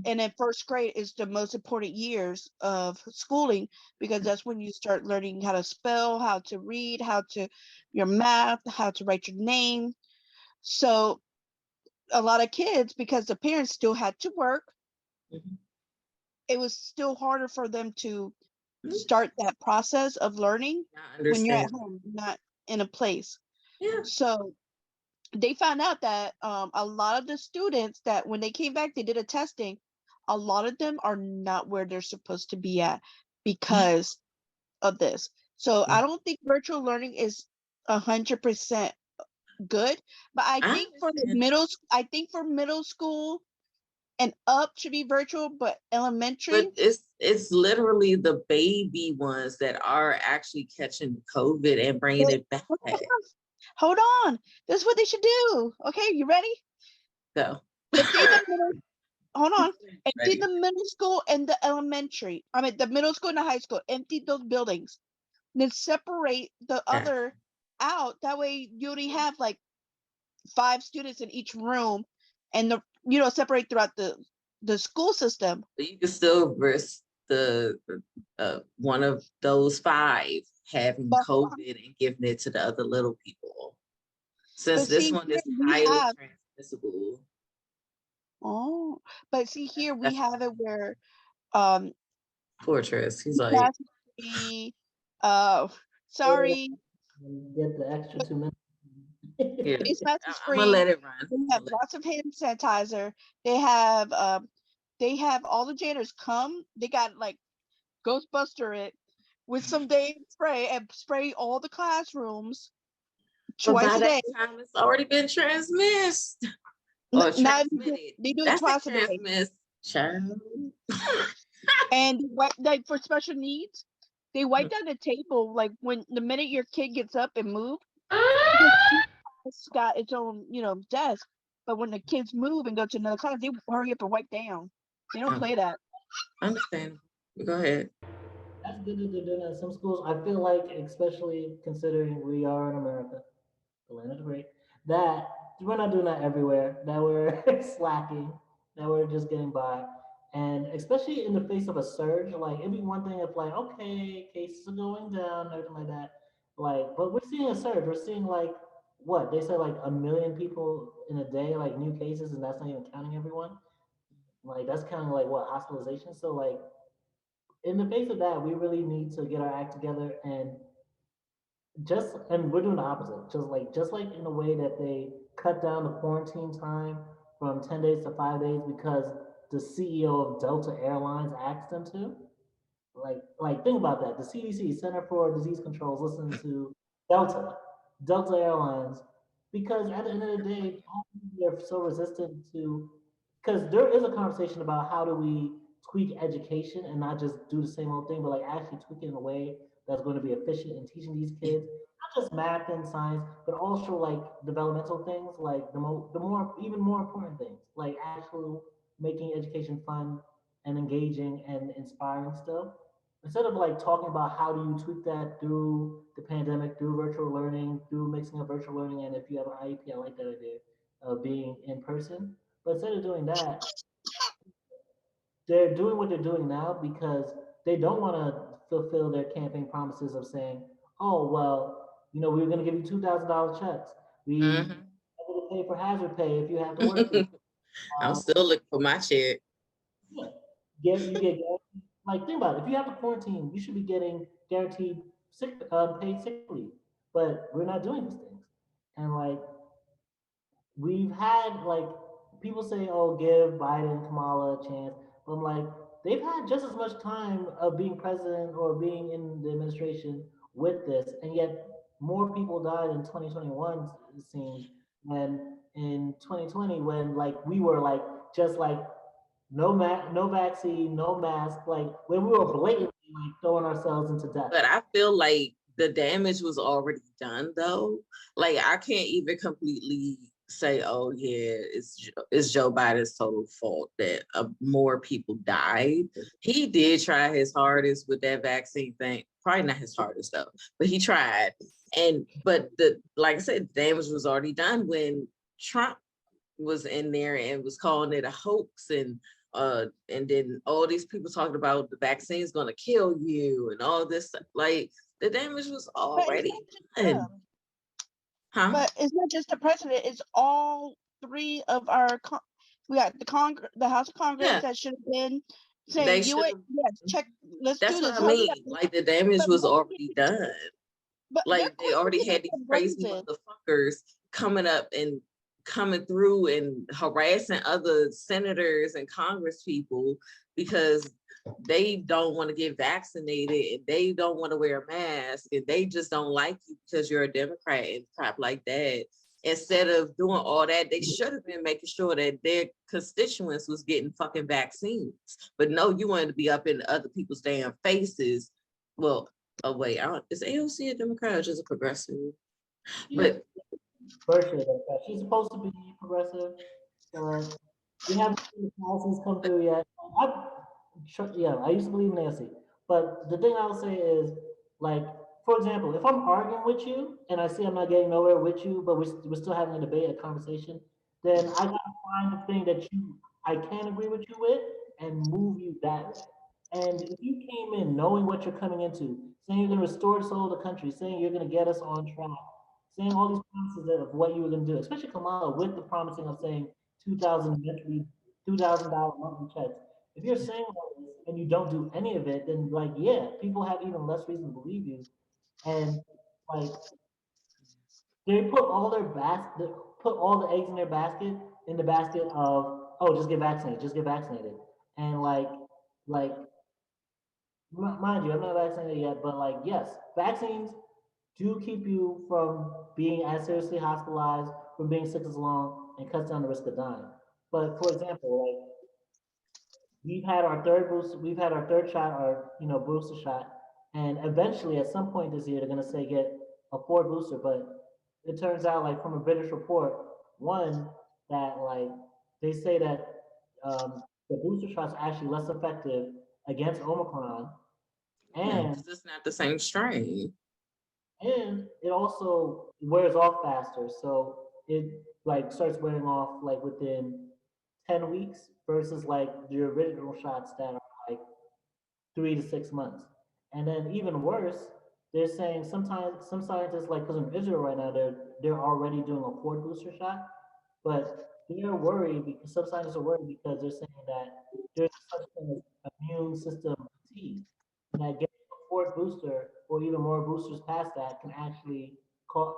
and then first grade is the most important years of schooling because that's when you start learning how to spell, how to read, how to your math, how to write your name. So a lot of kids, because the parents still had to work, Mhm. it was still harder for them to Mhm. start that process of learning I when you're understand. at home, not in a place. Yeah. So they found out that a lot of the students that when they came back, they did a testing. A lot of them are not where they're supposed to be at because of this. So Yeah. I don't think virtual learning is 100% good, but I I think for the understand. I think for middle school and up should be virtual, but elementary. But it's literally the baby ones that are actually catching COVID and bringing But it back. hold on, this is what they should do. Okay, you ready? Go. Empty the middle. Hold on. Empty Ready. the middle school and the elementary. I mean, the middle school and the high school. Empty those buildings. Then separate the Okay. other out. That way, you only have like 5 students in each room, and separate throughout the school system. But you can still risk the one of those 5 having But COVID and giving it to the other little people. Since but this see one here is we highly have transmissible. oh, but see here we That's have it where um poor Tris. He's like, class be uh sorry, And get the extra 2 minutes. here, face mask is I'm gonna free. let it run. They I'm have gonna let lots of hand sanitizer. They have all the janitors come. They got like Ghostbuster it with some day spray and spray all the classrooms But twice by a that day. time, it's already been transmissed or Not transmitted. they do it That's a twice a day. transmiss, child. And like for special needs, they wipe down the table like when the minute your kid gets up and move because it's got its own desk. But when the kids move and go to another class, they hurry up and wipe down. They don't Okay, play that. understand. Go ahead. That's good that they're doing that. Some schools, I feel like, especially considering we are in America, the land of the great, that we're not doing that everywhere, that we're slacking, that we're just getting by. And especially in the face of a surge, like it'd be one thing if like, okay, cases are going down, everything like that. Like, but we're seeing a surge. We're seeing like what they said like 1 million people in a day, like new cases, and that's not even counting everyone. Like that's counting like what hospitalization. So like in the face of that, we really need to get our act together and we're doing the opposite. Just like in a way that they cut down the quarantine time from 10 days to 5 days because the CEO of Delta Airlines asked them to. Like think about that. The CDC, Center for Disease Control, is listening to Delta, Delta Airlines, because at the end of the day, they're so resistant to. Because there is a conversation about how do we tweak education and not just do the same old thing, but like actually tweak it in a way that's going to be efficient in teaching these kids not just math and science, but also like developmental things, like even more important things, like actually making education fun and engaging and inspiring still. Instead of like talking about how do you tweak that through the pandemic, through virtual learning, through mixing up virtual learning, and if you have an IEP, I like that idea of being in person. But instead of doing that, they're doing what they're doing now because they don't want to fulfill their campaign promises of saying, "Oh well, we were going to give you $2,000 checks. We Mhm. are going to pay for hazard pay if you have to work this." I'm Um, still looking for my check. yeah, you get like think about it. If you have to quarantine, you should be getting guaranteed paid sick leave. But we're not doing these things, and like we've had like people say, "Oh, give Biden, Kamala a chance," but I'm like, they've had just as much time of being president or being in the administration with this, and yet more people died in 2021, it seems, than in 2020 when like we were like just like no vaccine, no mask, like when we were blatantly like throwing ourselves into death. But I feel like the damage was already done though. Like I can't even completely say, oh yeah, it's Joe Biden's total fault that more people died. He did try his hardest with that vaccine thing. Probably not his hardest though, but he tried. But like I said, the damage was already done when Trump was in there and was calling it a hoax, and then all these people talking about the vaccine is going to kill you and all this. Like the damage was already done. Huh? But it's not just the president, it's all three of our we got the House of Congress that should have been saying, yes, check, let's do this. That's what I mean. Like the damage was already done. But like they already had these crazy motherfuckers coming through and harassing other senators and congress people because they don't want to get vaccinated and they don't want to wear a mask and they just don't like you because you're a Democrat and crap like that. Instead of doing all that, they should have been making sure that their constituents was getting fucking vaccines. But no, you wanted to be up in other people's damn faces. Well, oh wait, is AOC a Democrat or just a progressive? But virtually Democrat. She's supposed to be progressive. We haven't seen the policies come through yet. I used to believe Nancy. But the thing I'll say is, like, for example, if I'm arguing with you and I see I'm not getting nowhere with you, but we're still having a debate, a conversation, then I gotta find the thing that I can agree with you with and move you that way. And if you came in knowing what you're coming into, saying you're gonna restore the soul of the country, saying you're gonna get us on track, saying all these promises of what you were gonna do, especially Kamala with the promising of saying 2,000 $2,000 monthly checks. If you're saying all this and you don't do any of it, then like yeah, people have even less reason to believe you. And like they put put all the eggs in their basket in the basket of oh just get vaccinated, just get vaccinated. And like mind you, I'm not vaccinated yet, but like yes, vaccines do keep you from being as seriously hospitalized, from being sick as long, and cuts down the risk of dying. But for example, like we've had our third shot, our booster shot, and eventually at some point this year they're gonna say get a fourth booster, but it turns out like from a British report, one that like they say that the booster shots are actually less effective against Omicron, and it's not the same strain. And it also wears off faster, so it like starts wearing off like within 10 weeks versus like the original shots that are like 3 to 6 months. And then even worse, they're saying sometimes some scientists like because in Israel right now they're already doing a fourth booster shot, but they're worried because some scientists are worried because they're saying that there's such thing as immune system fatigue, and that getting a fourth booster or even more boosters past that can actually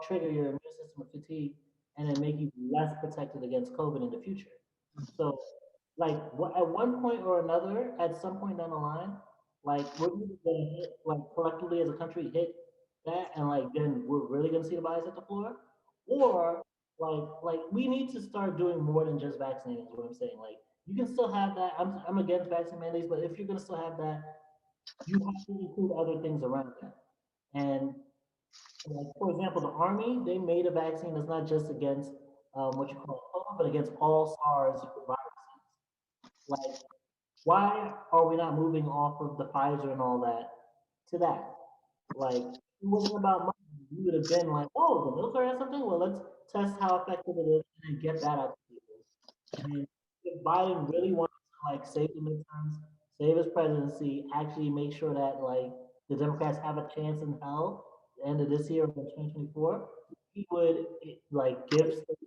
trigger your immune system fatigue and then make you less protected against COVID in the future. So like at one point or another, at some point down the line, like we're either gonna hit like collectively as a country hit that, and like then we're really gonna see the bodies at the floor, or like we need to start doing more than just vaccinating. Is what I'm saying. Like you can still have that. I'm against vaccine mandates, but if you're gonna still have that, you have to include other things around that. And like for example, the army they made a vaccine that's not just against what you call COVID, but against all SARS viruses. Like why are we not moving off of the Pfizer and all that to that? Like, it wasn't about money. You would have been like, oh, the military has something? Well, let's test how effective it is and get that out to people. And if Biden really wanted to like save the midterms, save his presidency, actually make sure that like the Democrats have a chance in hell the end of this year or 2024, he would like give states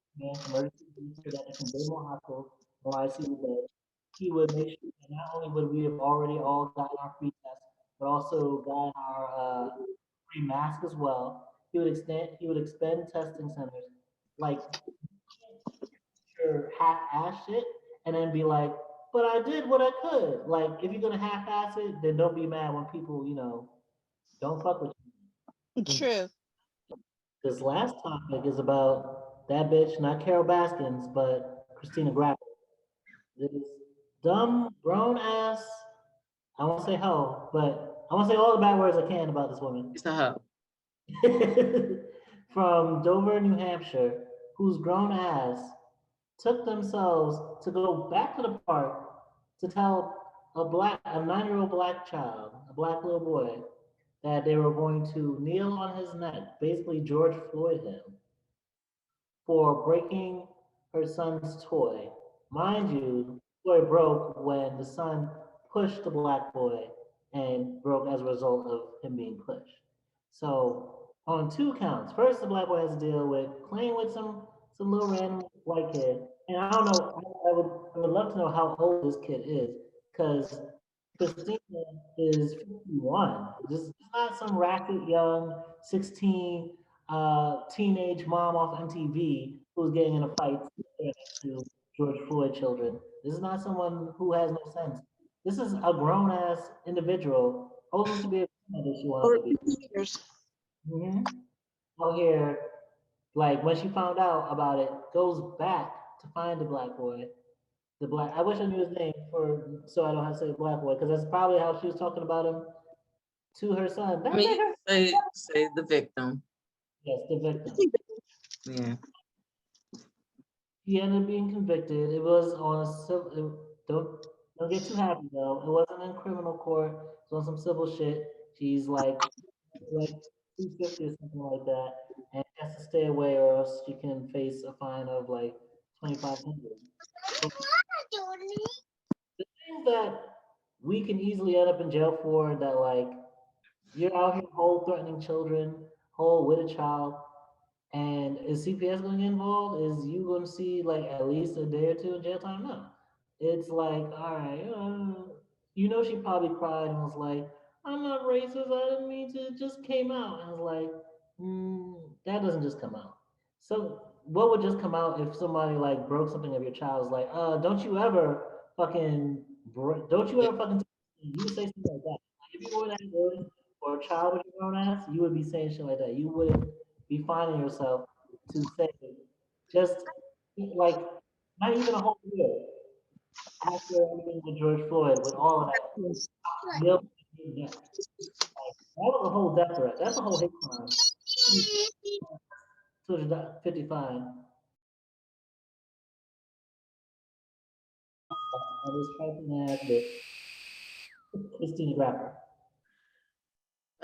emergency use so that they can build more hospitals, more ICU beds. He would make sure that not only would we have already all gotten our free tests, but also got our free mask as well. He would expand testing centers. Like your half-ass shit and then be like, but I did what I could. Like, if you're gonna half-ass it, then don't be mad when people, don't fuck with you. True. This last topic is about that bitch, not Carol Baskins, but Kristina Graper. This dumb, grown ass, I won't say hoe, but I want to say all the bad words I can about this woman. It's a hoe. From Dover, New Hampshire, whose grown ass took themselves to go back to the park to tell a 9-year-old black child, a black little boy, that they were going to kneel on his neck, basically George Floyd him, for breaking her son's toy. Mind you, the toy broke when the son pushed the black boy and broke as a result of him being pushed. So on 2 counts, first the black boy has to deal with playing with some little random white kid, and I don't know. I would love to know how old this kid is, because Christina is 51. This is not some racket young 16 teenage mom off MTV who's getting in a fight next to George Floyd children. This is not someone who has no sense. This is a grown ass individual old enough to be a mother she wants to be. Years. Mm-hmm. Out here, like when she found out about it, goes back to find the black boy. The black. I wish I knew his name for so I don't have to say black boy, because that's probably how she was talking about him to her son. I That mean, nigga. say the victim. Yes, the victim. Yeah. He ended up being convicted. It was on a civil. Don't get too happy though. It wasn't in criminal court. It was on some civil shit. She's like 250 or something like that, and has to stay away, or else she can face a fine of like 2,500. So things that we can easily end up in jail for, that like you're out here whole threatening children, whole with a child, and is CPS going to get involved? Is you going to see like at least a day or two in jail time? No. It's like, all right, she probably cried and was like, I'm not racist. I didn't mean to. It just came out. And I was like, that doesn't just come out. So what would just come out if somebody like broke something of your child's like, don't you ever don't you ever fucking, you would say something like that. Like, if you were that good or a child with your own ass, you would be saying shit like that. You wouldn't be finding yourself to say just like not even a whole year after everything with George Floyd, with all of that, yep, yeah. That was a whole death threat. That's a whole hate crime. 250 I was typing ass bitch, Kristina Graper.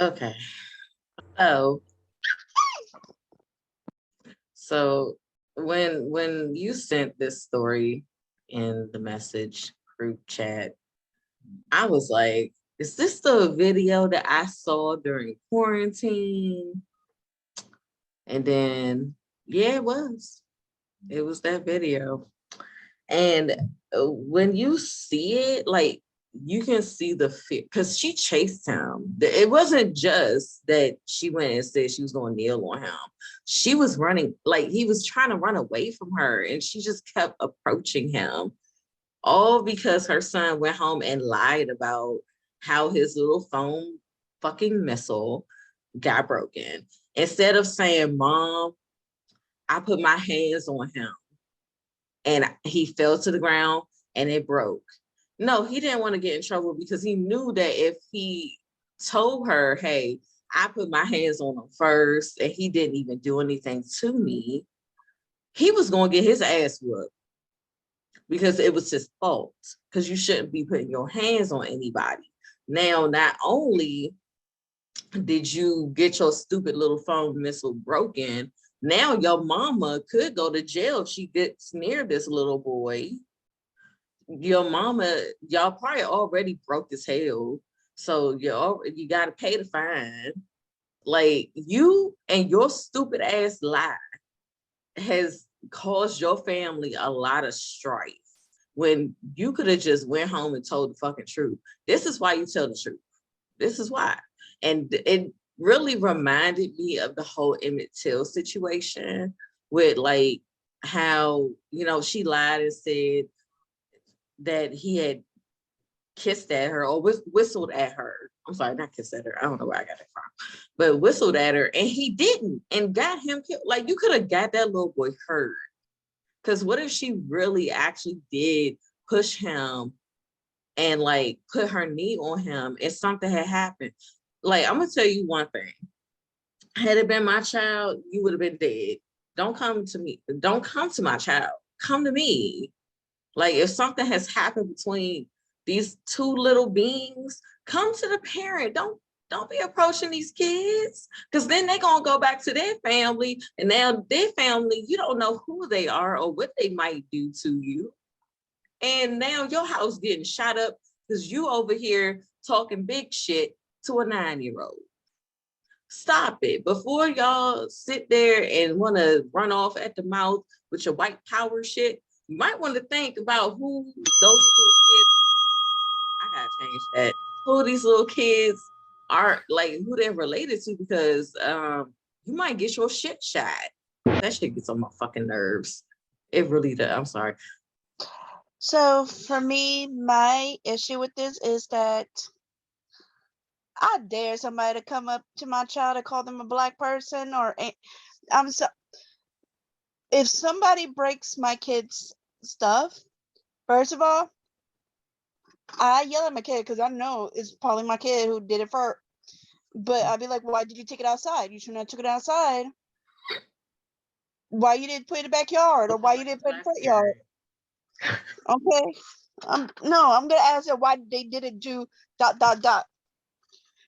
Okay. Oh, so when you sent this story in the message group chat, I was like, is this the video that I saw during quarantine? And then, yeah, it was. It was that video. And when you see it, like you can see the fear, because she chased him. It wasn't just that she went and said she was going to kneel on him. She was running, like he was trying to run away from her, and she just kept approaching him, all because her son went home and lied about how his little phone fucking missile got broken. Instead of saying, Mom, I put my hands on him and he fell to the ground and it broke. No, he didn't want to get in trouble because he knew that if he told her, hey, I put my hands on him first and he didn't even do anything to me, he was going to get his ass whooped because it was his fault, because you shouldn't be putting your hands on anybody. Now, not only did you get your stupid little phone missile broken, now your mama could go to jail if she gets near this little boy. Your mama, y'all probably already broke as hell, so you got to pay the fine. Like, you and your stupid ass lie has caused your family a lot of strife when you could have just went home and told the fucking truth. This is why you tell the truth. This is why. And it really reminded me of the whole Emmett Till situation with like how, she lied and said that he had kissed at her or whistled at her. I'm sorry, not kissed at her. I don't know where I got it from, but whistled at her, and he didn't, and got him killed. Like, you could have got that little boy hurt. Because what if she really actually did push him and like put her knee on him and something had happened. Like, I'm gonna tell you one thing. Had it been my child, you would have been dead. Don't come to me. Don't come to my child. Come to me. Like, if something has happened between these two little beings, come to the parent. Don't be approaching these kids, because then they're gonna go back to their family, and now their family, you don't know who they are or what they might do to you. And now your house getting shot up because you over here talking big shit to a 9-year-old. Stop it before y'all sit there and want to run off at the mouth with your white power shit. You might want to think about who those little kids. I gotta change that. Who these little kids are, like who they're related to, because you might get your shit shot. That shit gets on my fucking nerves. It really does. I'm sorry. So for me, my issue with this is that I dare somebody to come up to my child and call them a black person, or if somebody breaks my kid's stuff, first of all, I yell at my kid because I know it's probably my kid who did it first. But I'd be like, why did you take it outside? You shouldn't have took it outside. Why you didn't put it in the backyard, or why you didn't put it in the front yard? Okay. I'm gonna ask them why they didn't do ...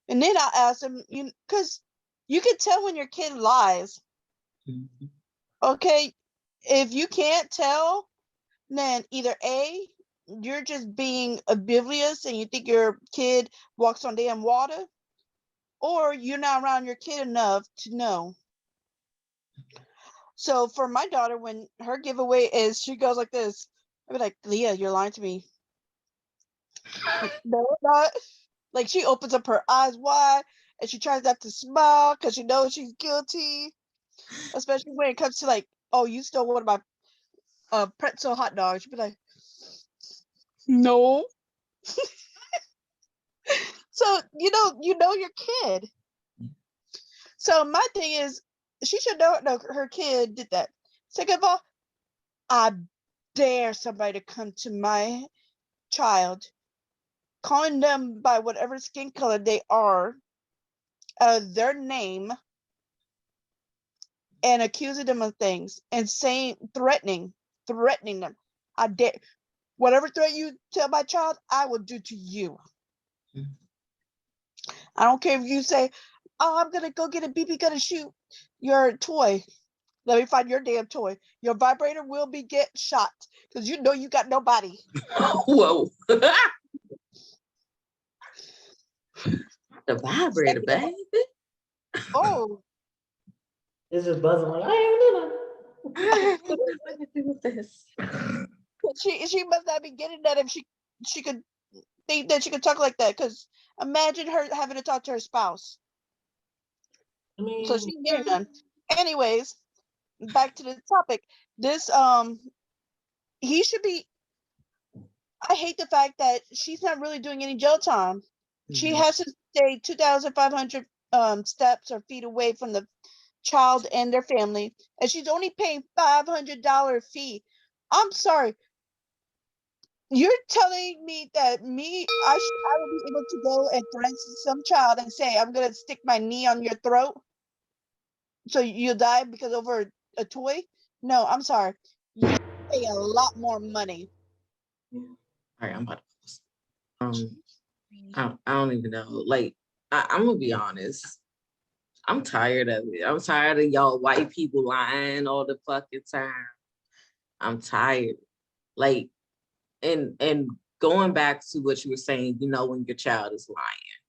And then I'll ask them, because you can tell when your kid lies. Mhm. Okay. If you can't tell, then either A, you're just being oblivious and you think your kid walks on damn water, or you're not around your kid enough to know. So for my daughter, when her giveaway is, she goes like this, I'd be like, Leah, you're lying to me. No, I'm not. Like, she opens up her eyes wide and she tries not to smile because she knows she's guilty. Especially when it comes to like, oh, you stole one of my pretzel hot dogs. She'd be like, no. So you know your kid. So my thing is, she should know her kid did that. Second of all, I dare somebody to come to my child, calling them by whatever skin color they are, their name, and accusing them of things and threatening them. I dare. Whatever threat you tell my child, I will do to you. Mhm. I don't care if you say, oh, I'm gonna go get a BB gun and shoot your toy. Let me find your damn toy. Your vibrator will be get shot because you know you got no body. Whoa. The vibrator, baby. Oh. It's just buzzing like, I ain't doing What to do with this? She must not be getting that if she could think that she could talk like that, because imagine her having to talk to her spouse. I mean, So she's getting none. Anyways, back to the topic. This he should be. I hate the fact that she's not really doing any jail time. She Mhm. has to stay 2,500 steps or feet away from the child and their family, and she's only paying $500 fee. I'm sorry. You're telling me that I will be able to go and threaten some child and say, I'm gonna stick my knee on your throat so you'll die because over a toy? No, I'm sorry. You pay a lot more money. Yeah. All right, I'm about to post. I don't even know. Like, I'm gonna be honest. I'm tired of it. I'm tired of y'all white people lying all the fucking time. I'm tired. Like, and going back to what you were saying, when your child is lying,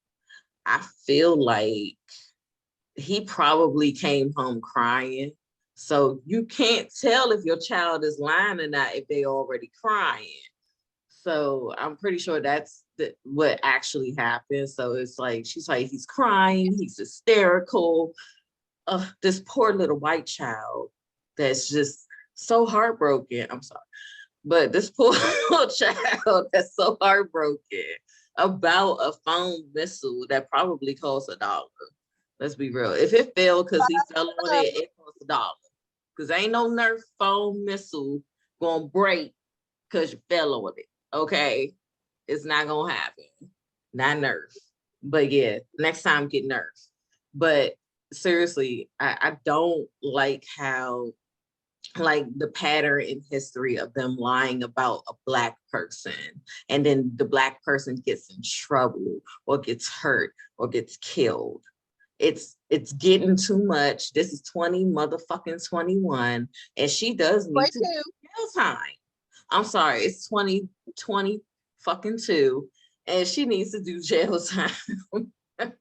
I feel like he probably came home crying. So you can't tell if your child is lying or not if they already crying. So I'm pretty sure that's what actually happened. So it's like, she's like, he's crying, he's hysterical. This poor little white child that's just so heartbroken. I'm sorry. But this poor little child that's so heartbroken about a phone missile that probably costs $1. Let's be real. If it fell because he fell on it, it costs $1. Because ain't no Nerf phone missile gonna break because you fell on it. Okay, it's not gonna happen. Not Nerf. But yeah, next time get Nerf. But seriously, I don't like how like the pattern in history of them lying about a Black person and then the Black person gets in trouble or gets hurt or gets killed. It's getting too much. This is 20 motherfucking 21 and she does need to do jail time. I'm sorry, it's 2020 fucking 2 and she needs to do jail time. Not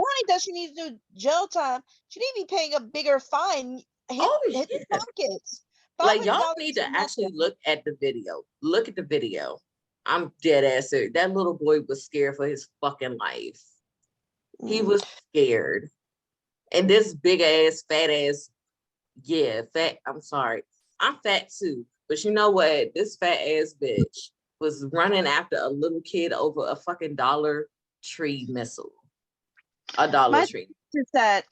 only does she need to do jail time, she need to be paying a bigger fine. Hit the pockets. Like y'all $500 need is to actually nothing. look at the video. Look at the video. I'm dead ass serious. That little boy was scared for his fucking life. He was scared. And this big ass, fat ass, yeah, fat. I'm sorry. I'm fat too. But you know what? This fat ass bitch was running after a little kid over a fucking Dollar Tree missile. A Dollar Tree. Is that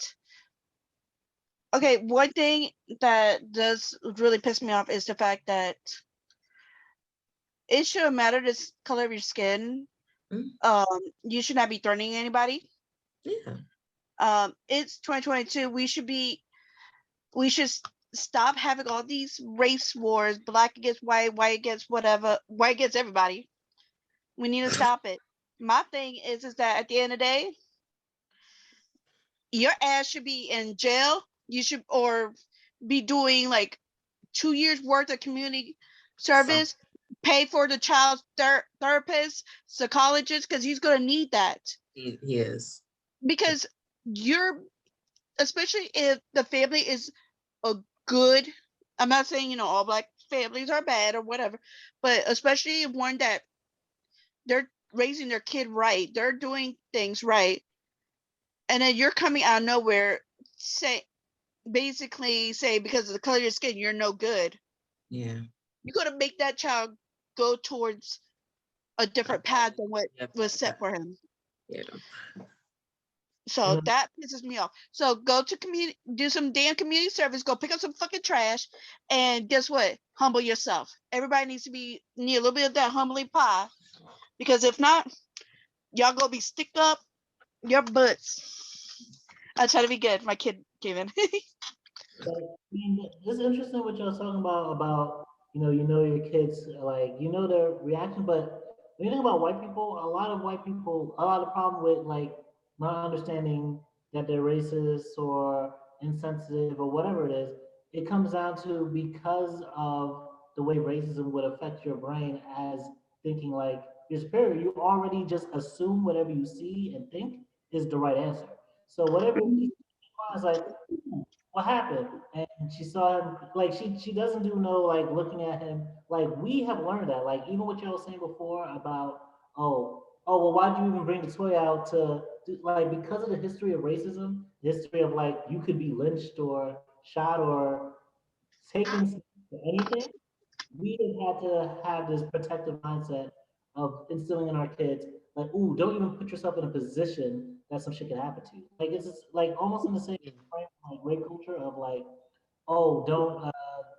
okay? One thing that does really piss me off is the fact that it shouldn't matter the color of your skin. You should not be threatening anybody. Yeah. It's 2022. We should stop having all these race wars, Black against white against whatever, white against everybody. We need to stop it. My thing is that at the end of the day, your ass should be in jail. You should or be doing like 2 years worth of community service, pay for the child's therapist, psychologist, because he's going to need that. He is. Because especially if the family is a good, I'm not saying, all Black families are bad or whatever, but especially one that they're raising their kid right, they're doing things right, and then you're coming out of nowhere, basically say because of the color of your skin, you're no good. Yeah. You're going to make that child go towards a different path than what was set for him. Yeah. So that pisses me off. So go to community, do some damn community service, go pick up some fucking trash, and guess what? Humble yourself. Everybody needs to need a little bit of that humbling pie, because if not, y'all gonna be stick up your butts. I try to be good. My kid came in. But, I mean, it's interesting what y'all talking about, your kids, like, their reaction, but when you think about white people, a lot of problem with, like, not understanding that they're racist or insensitive or whatever it is, it comes down to because of the way racism would affect your brain as thinking like you're superior, you already just assume whatever you see and think is the right answer. So whatever you is like, what happened? And she saw him like she doesn't do no like looking at him. Like we have learned that. Like even what y'all was saying before about well why'd you even bring the toy out to like because of the history of racism, the history of like you could be lynched or shot or taken for anything, we have had to have this protective mindset of instilling in our kids, like, ooh, don't even put yourself in a position that some shit could happen to you. Like it's just, like almost in the same frame like rape culture of like, oh, don't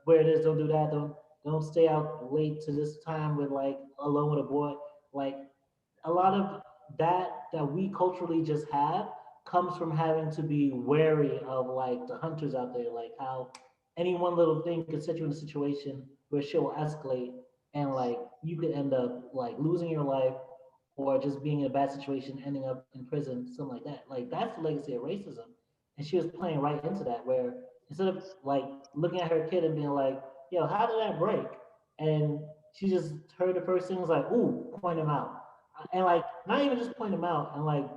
wear this, don't do that, don't stay out late to this time with like alone with a boy. Like a lot of that we culturally just have comes from having to be wary of like the hunters out there, like how any one little thing could set you in a situation where shit will escalate and like you could end up like losing your life or just being in a bad situation, ending up in prison, something like that. Like that's the legacy of racism. And she was playing right into that where instead of like looking at her kid and being like, yo, how did that break? And she just heard the first thing was like, ooh, point him out. And like not even just point him out and like,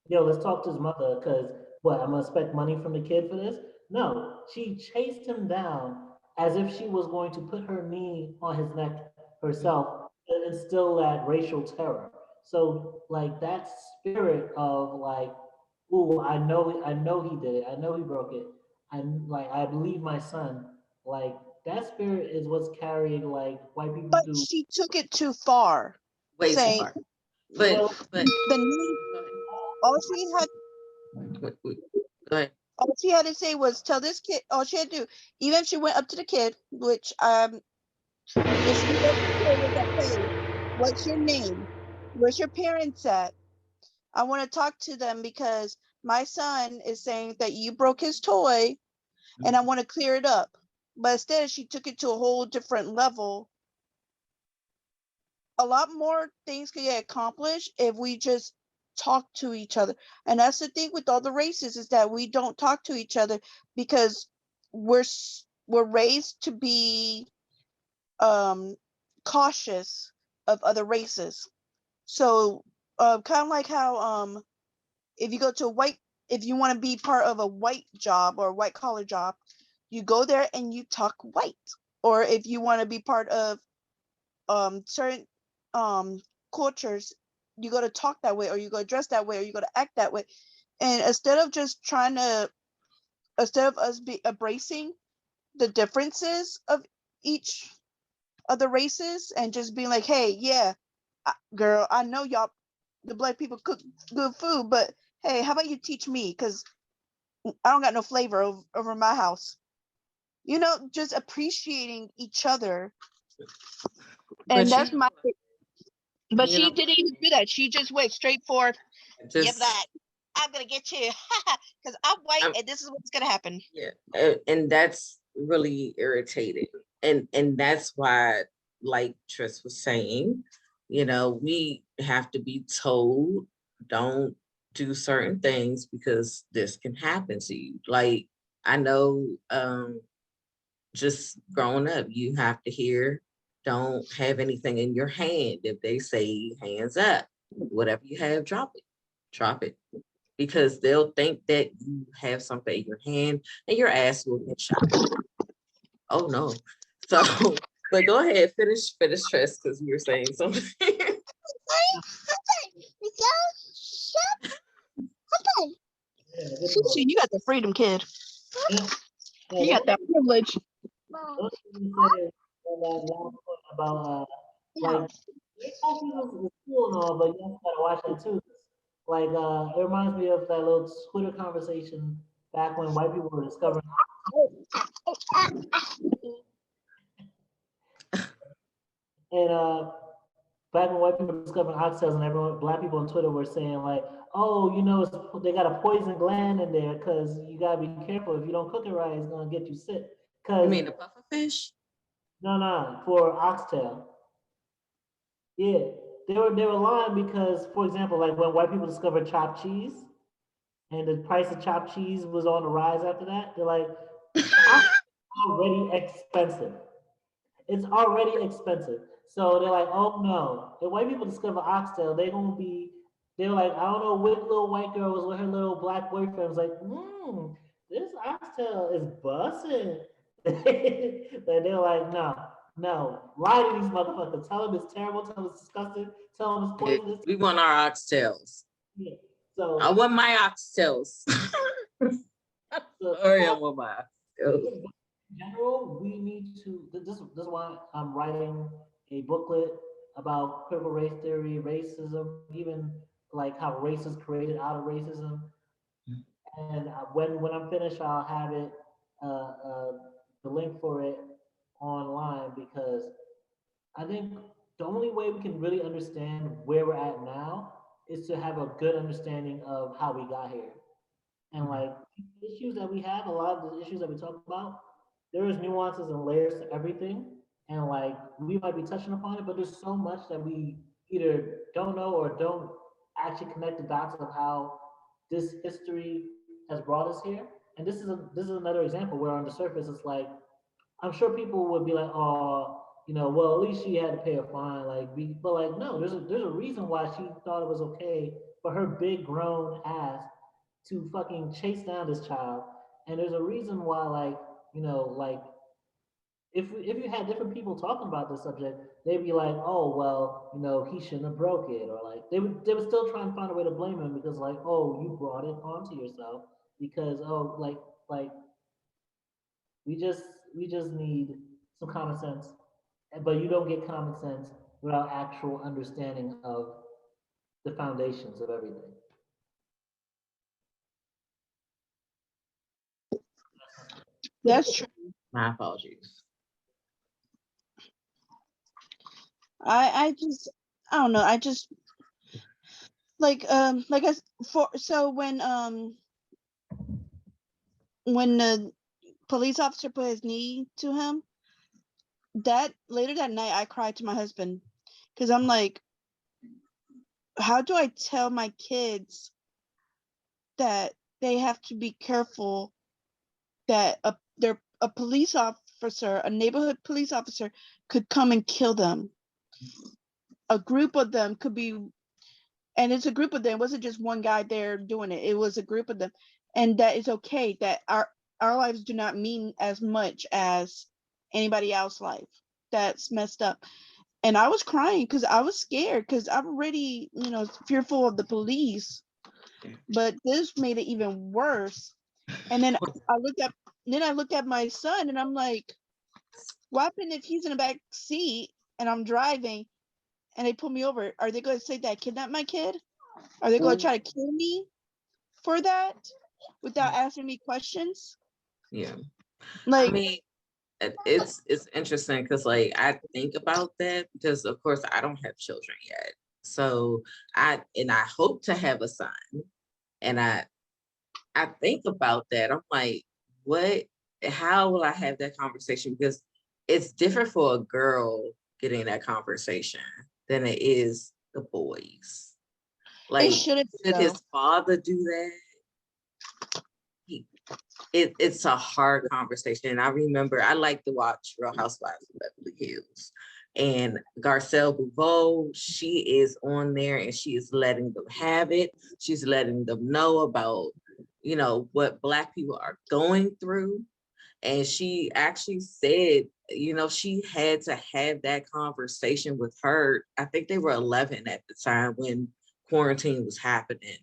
yo, let's talk to his mother because what, I'm gonna expect money from the kid for this? No, she chased him down as if she was going to put her knee on his neck herself and instill that racial terror. So like that spirit of like, ooh, I know he did it, I know he broke it. I believe my son. Like that spirit is what's carried like white people But through. she took it too far. Way too far. But the knee, all she had go ahead. all she had to say was tell this kid, all she had to do, even if she went up to the kid, which If she was curious, like, hey, what's your name? Where's your parents at? I want to talk to them because my son is saying that you broke his toy and I want to clear it up. But instead, she took it to a whole different level. A lot more things could get accomplished if we just talk to each other. And that's the thing with all the races is that we don't talk to each other because we're raised to be cautious of other races. So kind of like how if you go to if you want to be part of a white job or a white collar job, you go there and you talk white. Or if you want to be part of certain cultures, you got to talk that way, or you got to dress that way, or you got to act that way. And instead of us be embracing the differences of each of the races and just being like, hey, yeah, girl, I know y'all, the black people cook good food, but hey, how about you teach me? Because I don't got no flavor over my house. You know, just appreciating each other. And that's my. But she didn't even do that. She just went straight for, yep, that. I'm gonna get you because I'm white and this is what's gonna happen. Yeah, and that's really irritating, and that's why, like Tryst was saying, we have to be told, don't do certain things because this can happen to you. Like, I know, just growing up, you have to hear, don't have anything in your hand. If they say hands up, whatever you have, drop it, because they'll think that you have something in your hand and your ass will get shot. Oh no. So, but go ahead, finish Tryst, because you were saying something. See, you got the freedom, kid. You got that privilege. About like they told people in school and all, but you gotta watch that too. Like it reminds me of that little Twitter conversation back when white people were discovering. And back when white people were discovering oxtails, and everyone, black people on Twitter were saying like, "Oh, they got a poison gland in there because you gotta be careful. If you don't cook it right, it's gonna get you sick." You mean the puffer fish? No, for oxtail. Yeah, they were lying because, for example, like when white people discovered chopped cheese, and the price of chopped cheese was on the rise after that, they're like, already expensive. It's already expensive. So they're like, oh no. If white people discover oxtail, they're like, I don't know which little white girl was with her little black boyfriend was like, this oxtail is busting. And they're like, no, lie to these motherfuckers. Tell them it's terrible, tell them it's disgusting, tell them it's poisonous. We want our oxtails. Yeah. So I want my oxtails. Sorry, I want my oxtails. In general, we need to. This is why I'm writing a booklet about critical race theory, racism, even like how race is created out of racism. And when I'm finished, I'll have it the link for it online, because I think the only way we can really understand where we're at now is to have a good understanding of how we got here. And like issues that we have, a lot of the issues that we talk about, there is nuances and layers to everything. And like we might be touching upon it, but there's so much that we either don't know or don't actually connect the dots of how this history has brought us here. And this is another example where on the surface it's like, I'm sure people would be like, oh, well, at least she had to pay a fine. But like, no, there's a reason why she thought it was okay for her big grown ass to fucking chase down this child. And there's a reason why, like if you had different people talking about this subject, they'd be like, oh well, he shouldn't have broke it, or like they would still try and find a way to blame him because like, oh, you brought it onto yourself because oh like we just we just need some common sense, but you don't get common sense without actual understanding of the foundations of everything. That's true. My apologies. I just I don't know. I just like I s- for so when the police officer put his knee to him, that later that night I cried to my husband because I'm like, how do I tell my kids that they have to be careful that a police officer, a neighborhood police officer, could come and kill them. A group of them could be, and it's a group of them. It wasn't just one guy there doing it. It was a group of them, and that is okay. That our lives do not mean as much as anybody else's life. That's messed up. And I was crying because I was scared because I'm already, fearful of the police. But this made it even worse. And then I looked at my son and I'm like, what happened if he's in the back seat and I'm driving and they pull me over? Are they going to say that I kidnapped my kid? Are they going to try to kill me for that without asking me questions? Yeah. I Like, mean, it's interesting because like I think about that because of course I don't have children yet. So I hope to have a son. And I think about that. I'm like, how will I have that conversation? Because it's different for a girl getting that conversation than it is the boys. it Like, shouldn't be should though. his father do that? It's a hard conversation. And I remember I like to watch Real Housewives of Beverly Hills. And Garcelle Bouveau, she is on there and she is letting them have it. She's letting them know about, what Black people are going through. And she actually said, she had to have that conversation with her. I think they were 11 at the time when quarantine was happening.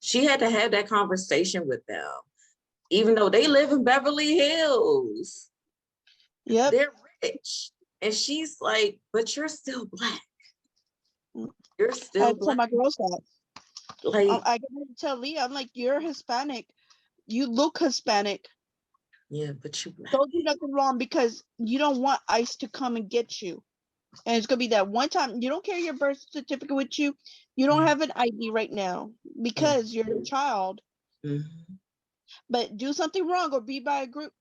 She had to have that conversation with them even though they live in Beverly Hills. Yep. They're rich. And she's like, but you're still Black. You're I still tell Black. my girls that. Like, I can tell Leah, I'm like, you're Hispanic. You look Hispanic. yeah, but you Black. Don't do nothing wrong because you don't want ICE to come and get you. And it's gonna be that one time you don't carry your birth certificate with you. You don't have an ID right now because you're a child. Mm-hmm. But do something wrong or be by a group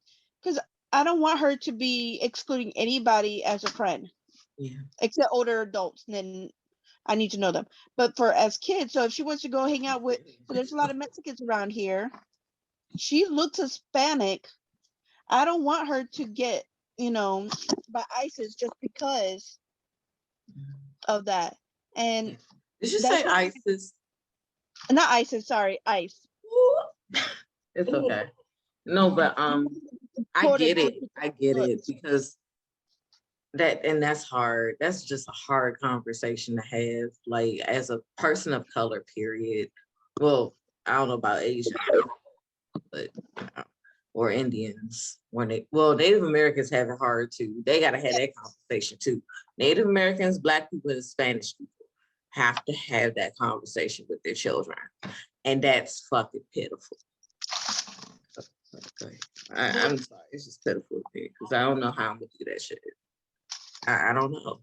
because I don't want her to be excluding anybody as a friend. Yeah. Except older adults. And then I need to know them. But for as kids, so if she wants to go hang out with, so there's a lot of Mexicans around here. She looks Hispanic. I don't want her to get, by ISIS just because of that. And Did you that's say what, ISIS? not ISIS, sorry, ICE. It's okay. No, but I get it. I get it because that's hard. That's just a hard conversation to have, like as a person of color, period. Well, I don't know about Asian, but or Indians Native Americans have it hard too. They gotta have that conversation too. Native Americans, Black people, and Spanish people have to have that conversation with their children. And that's fucking pitiful. Okay. I'm sorry, it's just pitiful because I don't know how I'm gonna do that shit. I don't know.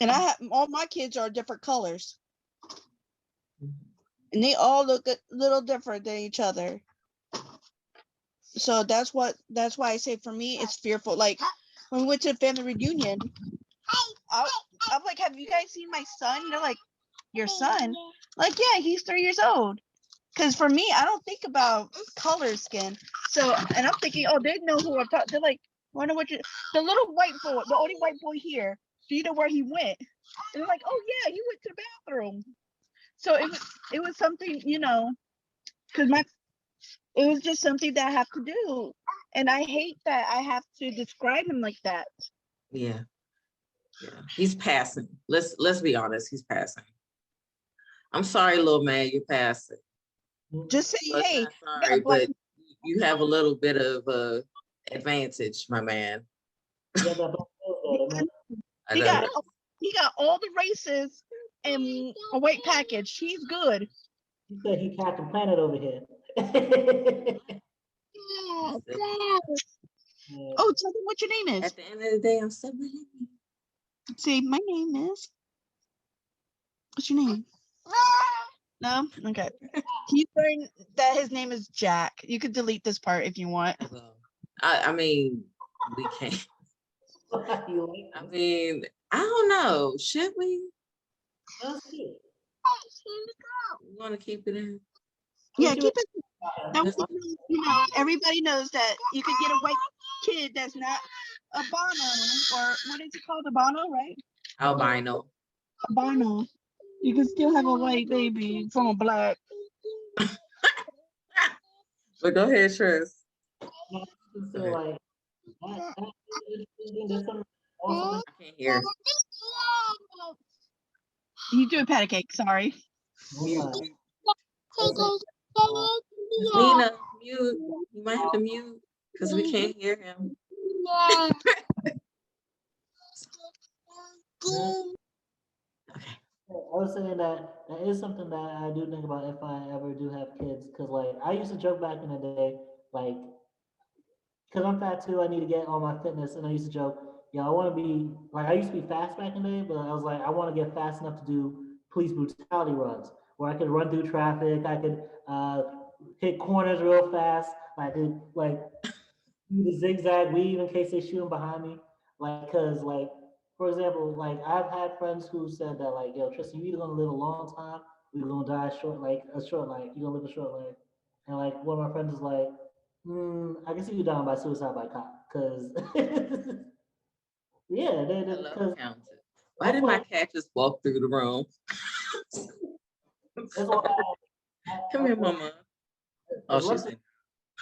And all my kids are different colors. Mm-hmm. And they all look a little different than each other. So that's why I say for me it's fearful. Like when we went to the family reunion, I'm like, have you guys seen my son? They're like, your son? Like, yeah, he's 3 years old. Because for me, I don't think about color skin. So, and I'm thinking, oh, they know who I'm talking. They're like, I wonder what the little white boy, the only white boy here. Do you know where he went? And they're like, oh yeah, he went to the bathroom. So it was something, because it was just something that I have to do. And I hate that I have to describe him like that. Yeah. Yeah. He's passing. Let's be honest, he's passing. I'm sorry, little man, you're passing. Just say, But hey, sorry, but you have a little bit of advantage, my man. Yeah, that he got all the races in a white package. He's good. He said he Captain Planet over here. Oh, tell me what your name is. At the end of the day, I'm still See, my name is. What's your name? No? Okay. He's saying that his name is Jack. You could delete this part if you want. I mean, we can't. You like I it? mean, I don't know. Should we? That's cute. We want to keep it in? Yeah, Would you- keep it. That way, everybody knows that you could get a white kid that's not albino, or what is it called? Albino, right? Albino. Albino. You can still have a white baby from a black. But go ahead, Tryst. I just feel like that is interesting. There's some also I can't hear. You do a patty cake, sorry. Mute. also, Nina, mute. You might have to mute because we can't hear him. Okay. I was saying that that is something that I do think about if I ever do have kids, because like I used to joke back in the day, like because I'm fat too, I need to get all my fitness, and I used to joke, yeah, I want to be like I used to be fast back in the day, but I was like I want to get fast enough to do police brutality runs where I could run through traffic, I could hit corners real fast, like do the zigzag weave in case they shooting behind me, like because like for example, like I've had friends who said that like yo Tristan, you either gonna live a long time or you're gonna die short like a short life, you're gonna live a short life, and like one of my friends is like. I can see you dying by suicide by cop, cause yeah, Hello, because counted. Why that's did my why cat just walk through the room? that's why Come here, mama. Oh, as she's leftist, in.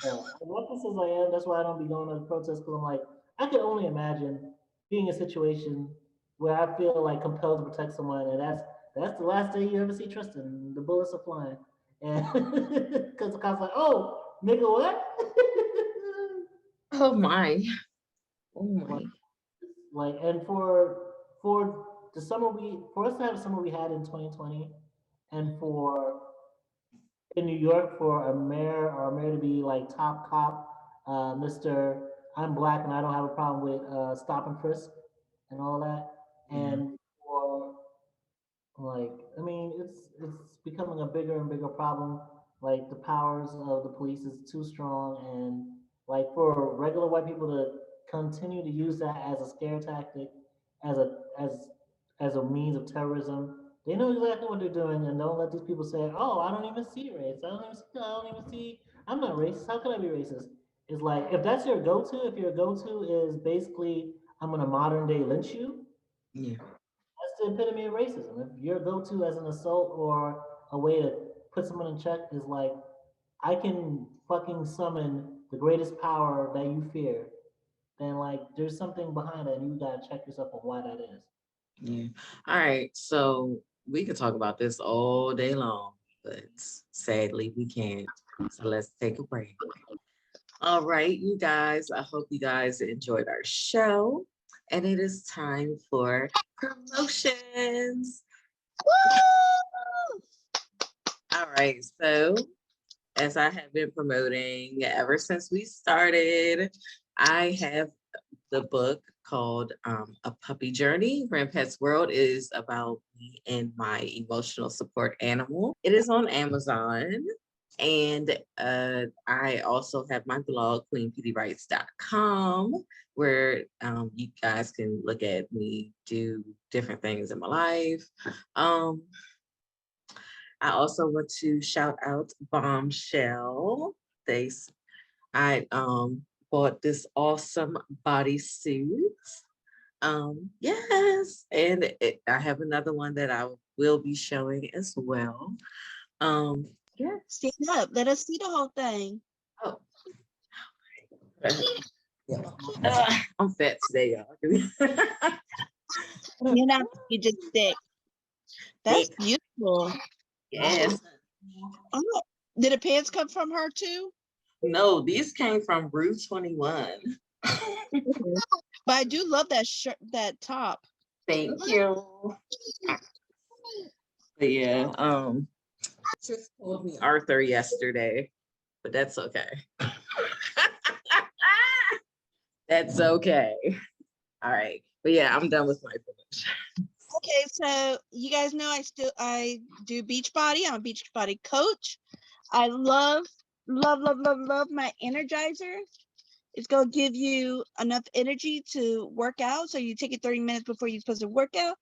as leftist as I am, that's why I don't be going to the protests because I'm like I can only imagine being in a situation where I feel like compelled to protect someone, and that's the last day you ever see Tristan. The bullets are flying, and because the cops like, oh, nigga, what? Oh my. Oh my. Like and for the summer we for us to have the summer we had in 2020 and for in New York for a mayor to be like top cop, Mr. I'm black and I don't have a problem with stop and frisk and all that. Yeah. And for like, I mean, it's becoming a bigger and bigger problem. Like the powers of the police is too strong, and like for regular white people to continue to use that as a scare tactic, as a as a means of terrorism, they know exactly what they're doing, and don't let these people say, "Oh, I don't even see race. I don't even see. I'm not racist. How can I be racist?" It's like if that's your go-to, if your go-to is basically I'm gonna modern day lynch you, Yeah. that's the epitome of racism. If your go-to as an assault or a way to put someone in check is like, I can fucking summon the greatest power that you fear, then like there's something behind it and you gotta check yourself on why that is. Yeah. All right. So we could talk about this all day long, but sadly we can't. So let's take a break. All right, you guys. I hope you guys enjoyed our show. And it is time for promotions. All right. So as I have been promoting ever since we started, I have the book called A Puppy Journey. Grandpet's World is about me and my emotional support animal. It is on Amazon. And I also have my blog, queenpediiwrites.com, where you guys can look at me do different things in my life. I also want to shout out Bombshell. I bought this awesome bodysuit. Yes, and I have another one that I will be showing as well. Yeah. Stand up. Let us see the whole thing. Oh. Yeah. I'm fat today, y'all. You're not. You just thick. That's beautiful. Yes. Oh, did the pants come from her too? No, these came from Rue 21. But I do love that shirt, that top. Thank you. But yeah, just called me Arthur yesterday, but that's okay. That's okay. All right. But yeah, I'm done with my promotion. Okay, so you guys know I do Beachbody. I'm a Beachbody coach. I love my Energizer. It's gonna give you enough energy to work out. So you take it 30 minutes before you're supposed to work out.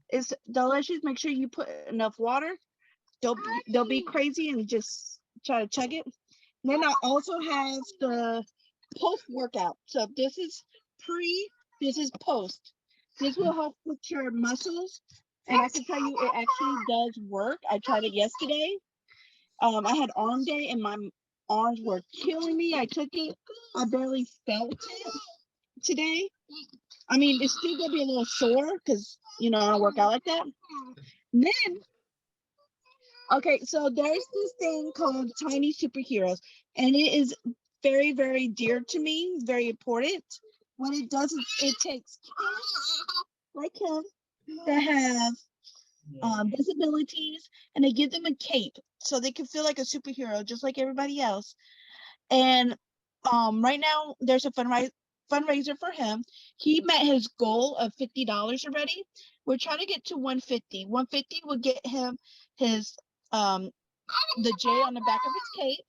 It's delicious. Make sure you put enough water. Don't be crazy and just try to chug it. Then I also have the post workout. So this is pre, this is post. This will help with your muscles. And I can tell you it actually does work. I tried it yesterday. I had arm day and my arms were killing me. I took it. I barely felt it today. I mean, it's still gonna be a little sore because I don't work out like that. Then, okay, so there's this thing called Tiny Superheroes, and it is very, very dear to me, very important. What it does is it takes kids like him that have disabilities, and they give them a cape so they can feel like a superhero, just like everybody else. And right now there's a fundraiser for him. He met his goal of $50 already. We're trying to get to 150. 150 will get him his the J on the back of his cape.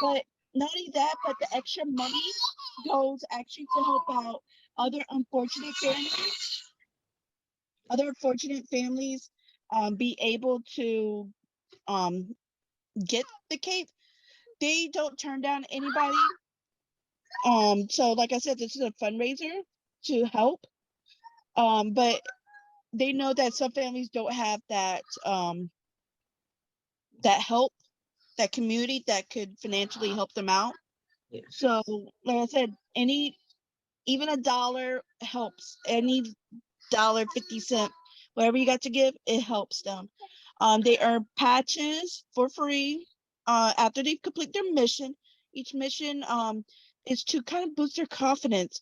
But not only that, but the extra money goes actually to help out other unfortunate families. Other unfortunate families be able to um get the cape. They don't turn down anybody. So like I said, this is a fundraiser to help. But they know that some families don't have that help, that community that could financially help them out. Yeah. So like I said, even a dollar helps. Any dollar, 50 cent, whatever you got to give, it helps them. They earn patches for free after they complete their mission. Each mission is to kind of boost their confidence,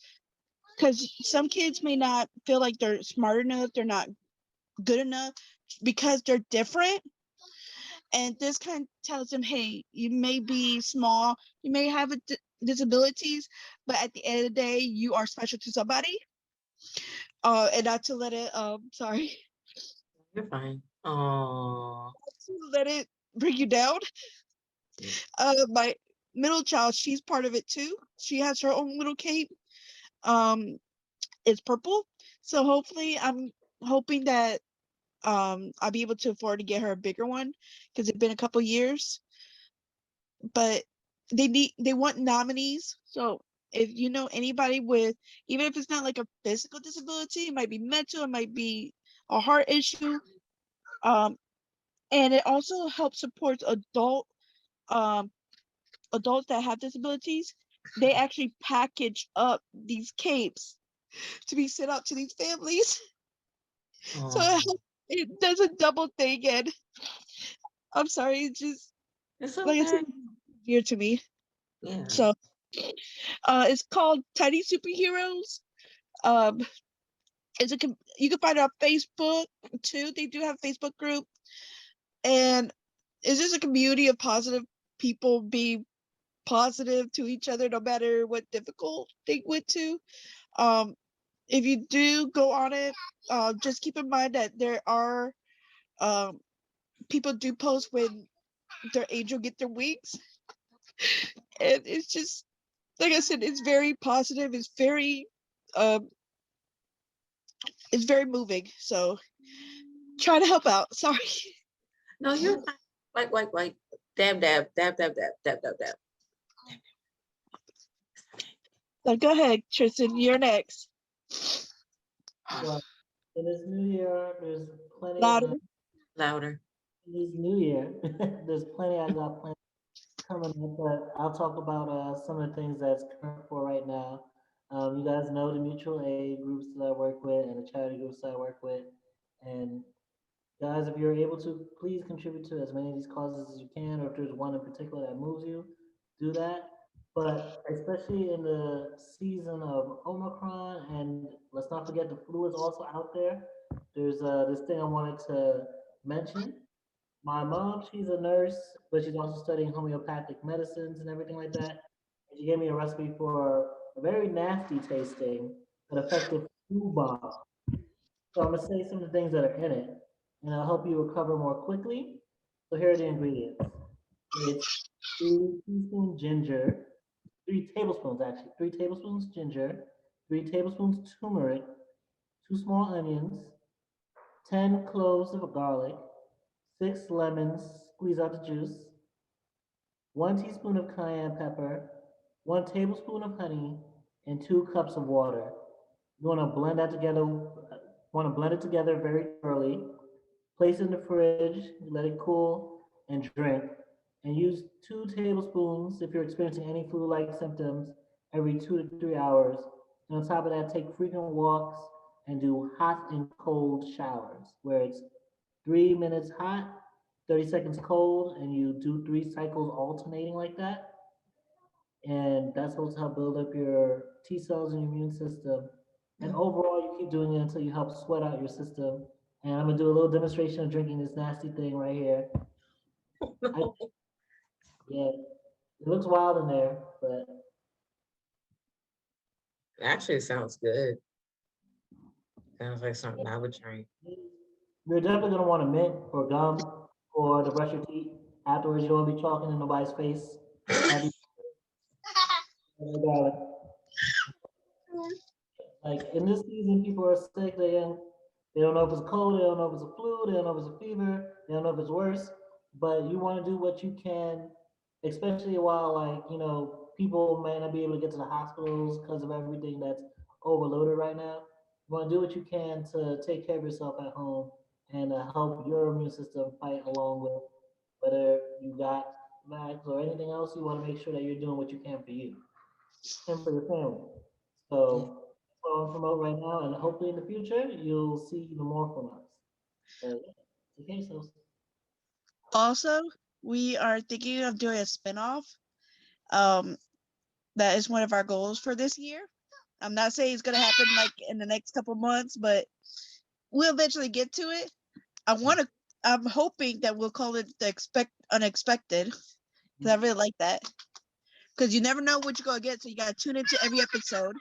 because some kids may not feel like they're smart enough, they're not good enough because they're different. And this kind of tells them, hey, you may be small, you may have disabilities, but at the end of the day, you are special to somebody. And not to let it, sorry, You're fine. Oh, to let it bring you down. My middle child, she's part of it too. She has her own little cape. Um, it's purple. So hopefully, I'm hoping that I'll be able to afford to get her a bigger one because it's been a couple years. But they want nominees. So if you know anybody with, even if it's not like a physical disability, it might be mental, it might be a heart issue. Um, and it also helps support um adults that have disabilities. They actually package up these capes to be sent out to these families. So oh, it does a double thing. And I'm sorry, it's just it's like I said, okay. dear to me. Yeah. So it's called Tiny Superheroes. Um, you can find it on Facebook too. They do have a Facebook group, and it's just a community of positive people being positive to each other no matter what difficult they went to. Um, if you do go on it, just keep in mind that there are um, people do post when their angel get their wings, and it's just like I said, it's very positive. Um, it's very moving. So try to help out. Sorry. No, you're fine. Like, dab, dab, dab, dab, dab, dab, dab, dab. So go ahead, Tristan. You're next. Well, in this new year, there's plenty. Louder. Louder. This new year, there's plenty I got planned coming up, but I'll talk about some of the things that's current for right now. You guys know the mutual aid groups that I work with and the charity groups that I work with. And guys, if you're able to, please contribute to as many of these causes as you can, or if there's one in particular that moves you, do that. But especially in the season of Omicron, and let's not forget the flu is also out there. There's this thing I wanted to mention. My mom, she's a nurse, but she's also studying homeopathic medicines and everything like that. And she gave me a recipe for a very nasty tasting but effective flu bomb. So I'm gonna say some of the things that are in it, and it'll help you recover more quickly. So here are the ingredients. It's 3 teaspoons ginger, 3 tablespoons actually, 3 tablespoons ginger, 3 tablespoons turmeric, 2 small onions, 10 cloves of garlic, 6 lemons, squeeze out the juice, 1 teaspoon of cayenne pepper, 1 tablespoon of honey, and 2 cups of water. You want to blend that together. Want to blend it together very thoroughly. Place it in the fridge, let it cool, and drink. And use 2 tablespoons if you're experiencing any flu-like symptoms every 2 to 3 hours. And on top of that, take frequent walks and do hot and cold showers, where it's 3 minutes hot, 30 seconds cold, and you do 3 cycles alternating like that. And that's supposed to help build up your T cells and your immune system. And overall, you keep doing it until you help sweat out your system. And I'm gonna do a little demonstration of drinking this nasty thing right here. Yeah, it looks wild in there, but Actually, it sounds good. Sounds like something I would drink. you're definitely gonna want a mint or gum or to brush your teeth. Afterwards, you don't wanna be talking in nobody's face. Like in this season, people are sick. They don't know if it's cold. They don't know if it's a flu. They don't know if it's a fever. They don't know if it's worse. But you want to do what you can, especially while people may not be able to get to the hospitals because of everything that's overloaded right now. You want to do what you can to take care of yourself at home and help your immune system fight along with whether you got vax or anything else. You want to make sure that you're doing what you can for you and for your family. So that's what I'll promote right now, and hopefully in the future you'll see even more from us. But yeah, okay, so Also, we are thinking of doing a spinoff. Um, that is one of our goals for this year. I'm not saying it's gonna happen like in the next couple months, but we'll eventually get to it. I'm hoping that we'll call it the unexpected, because I really like that. Because you never know what you're gonna get, so you gotta tune into every episode.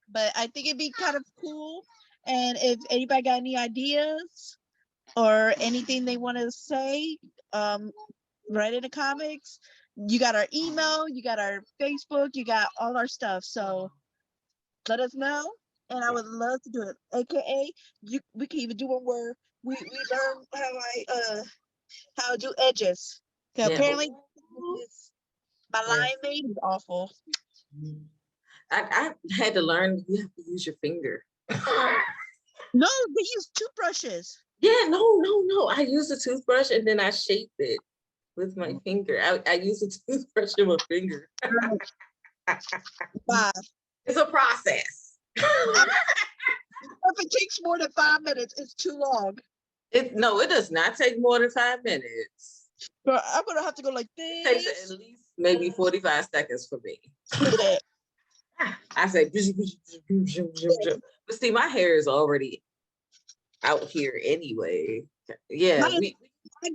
But I think it'd be kind of cool. And if anybody got any ideas or anything they want to say, write in the comics. You got our email, you got our Facebook, you got all our stuff. So let us know. And I would love to do it. AKA, we can even do one where we learn how to do edges. Yeah. Apparently, my line made is awful. I had to learn you have to use your finger. No, they use toothbrushes. Yeah, no. I use a toothbrush and then I shape it with my finger. I use a toothbrush and my finger. Wow. It's a process. If it takes more than 5 minutes, it's too long. No, it does not take more than 5 minutes. But I'm gonna have to go like this. It takes at least maybe 45 seconds for me. I say, but see, my hair is already out here anyway. Yeah, mine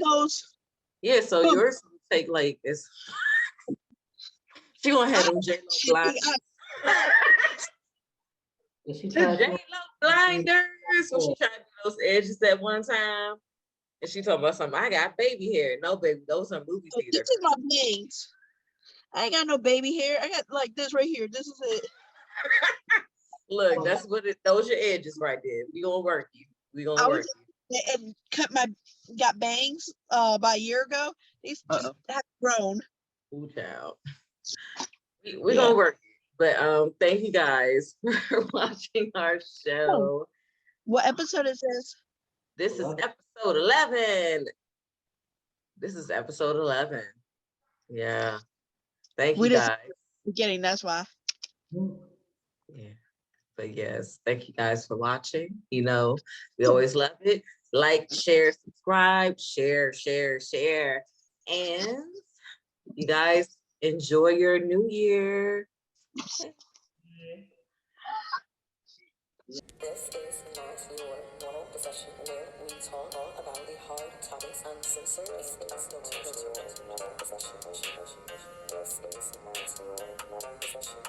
goes. Yeah, so yours will take like this. She gonna have them J-Lo blinders. J-Lo blinders. When she tried to do those edges at one time, and she talking about something. I got baby hair. No, baby, those are movie theater. This is my bangs. I ain't got no baby hair. I got like this right here. This is it. Look, that's what those your edges right there. We gonna work you. We gonna work you. And got bangs about a year ago. These just have grown. Ooh, child. We gonna work you. But thank you guys for watching our show. What episode is this? This is episode 11. This is episode 11. Yeah. Thank you guys. Getting that's why. Yeah. But yes, thank you guys for watching. You know, we always love it. Like, share, subscribe, share. And you guys enjoy your new year. This is not your normal discussion where we talk about the hard topics uncensored. This is not your normal discussion. This is not your normal discussion.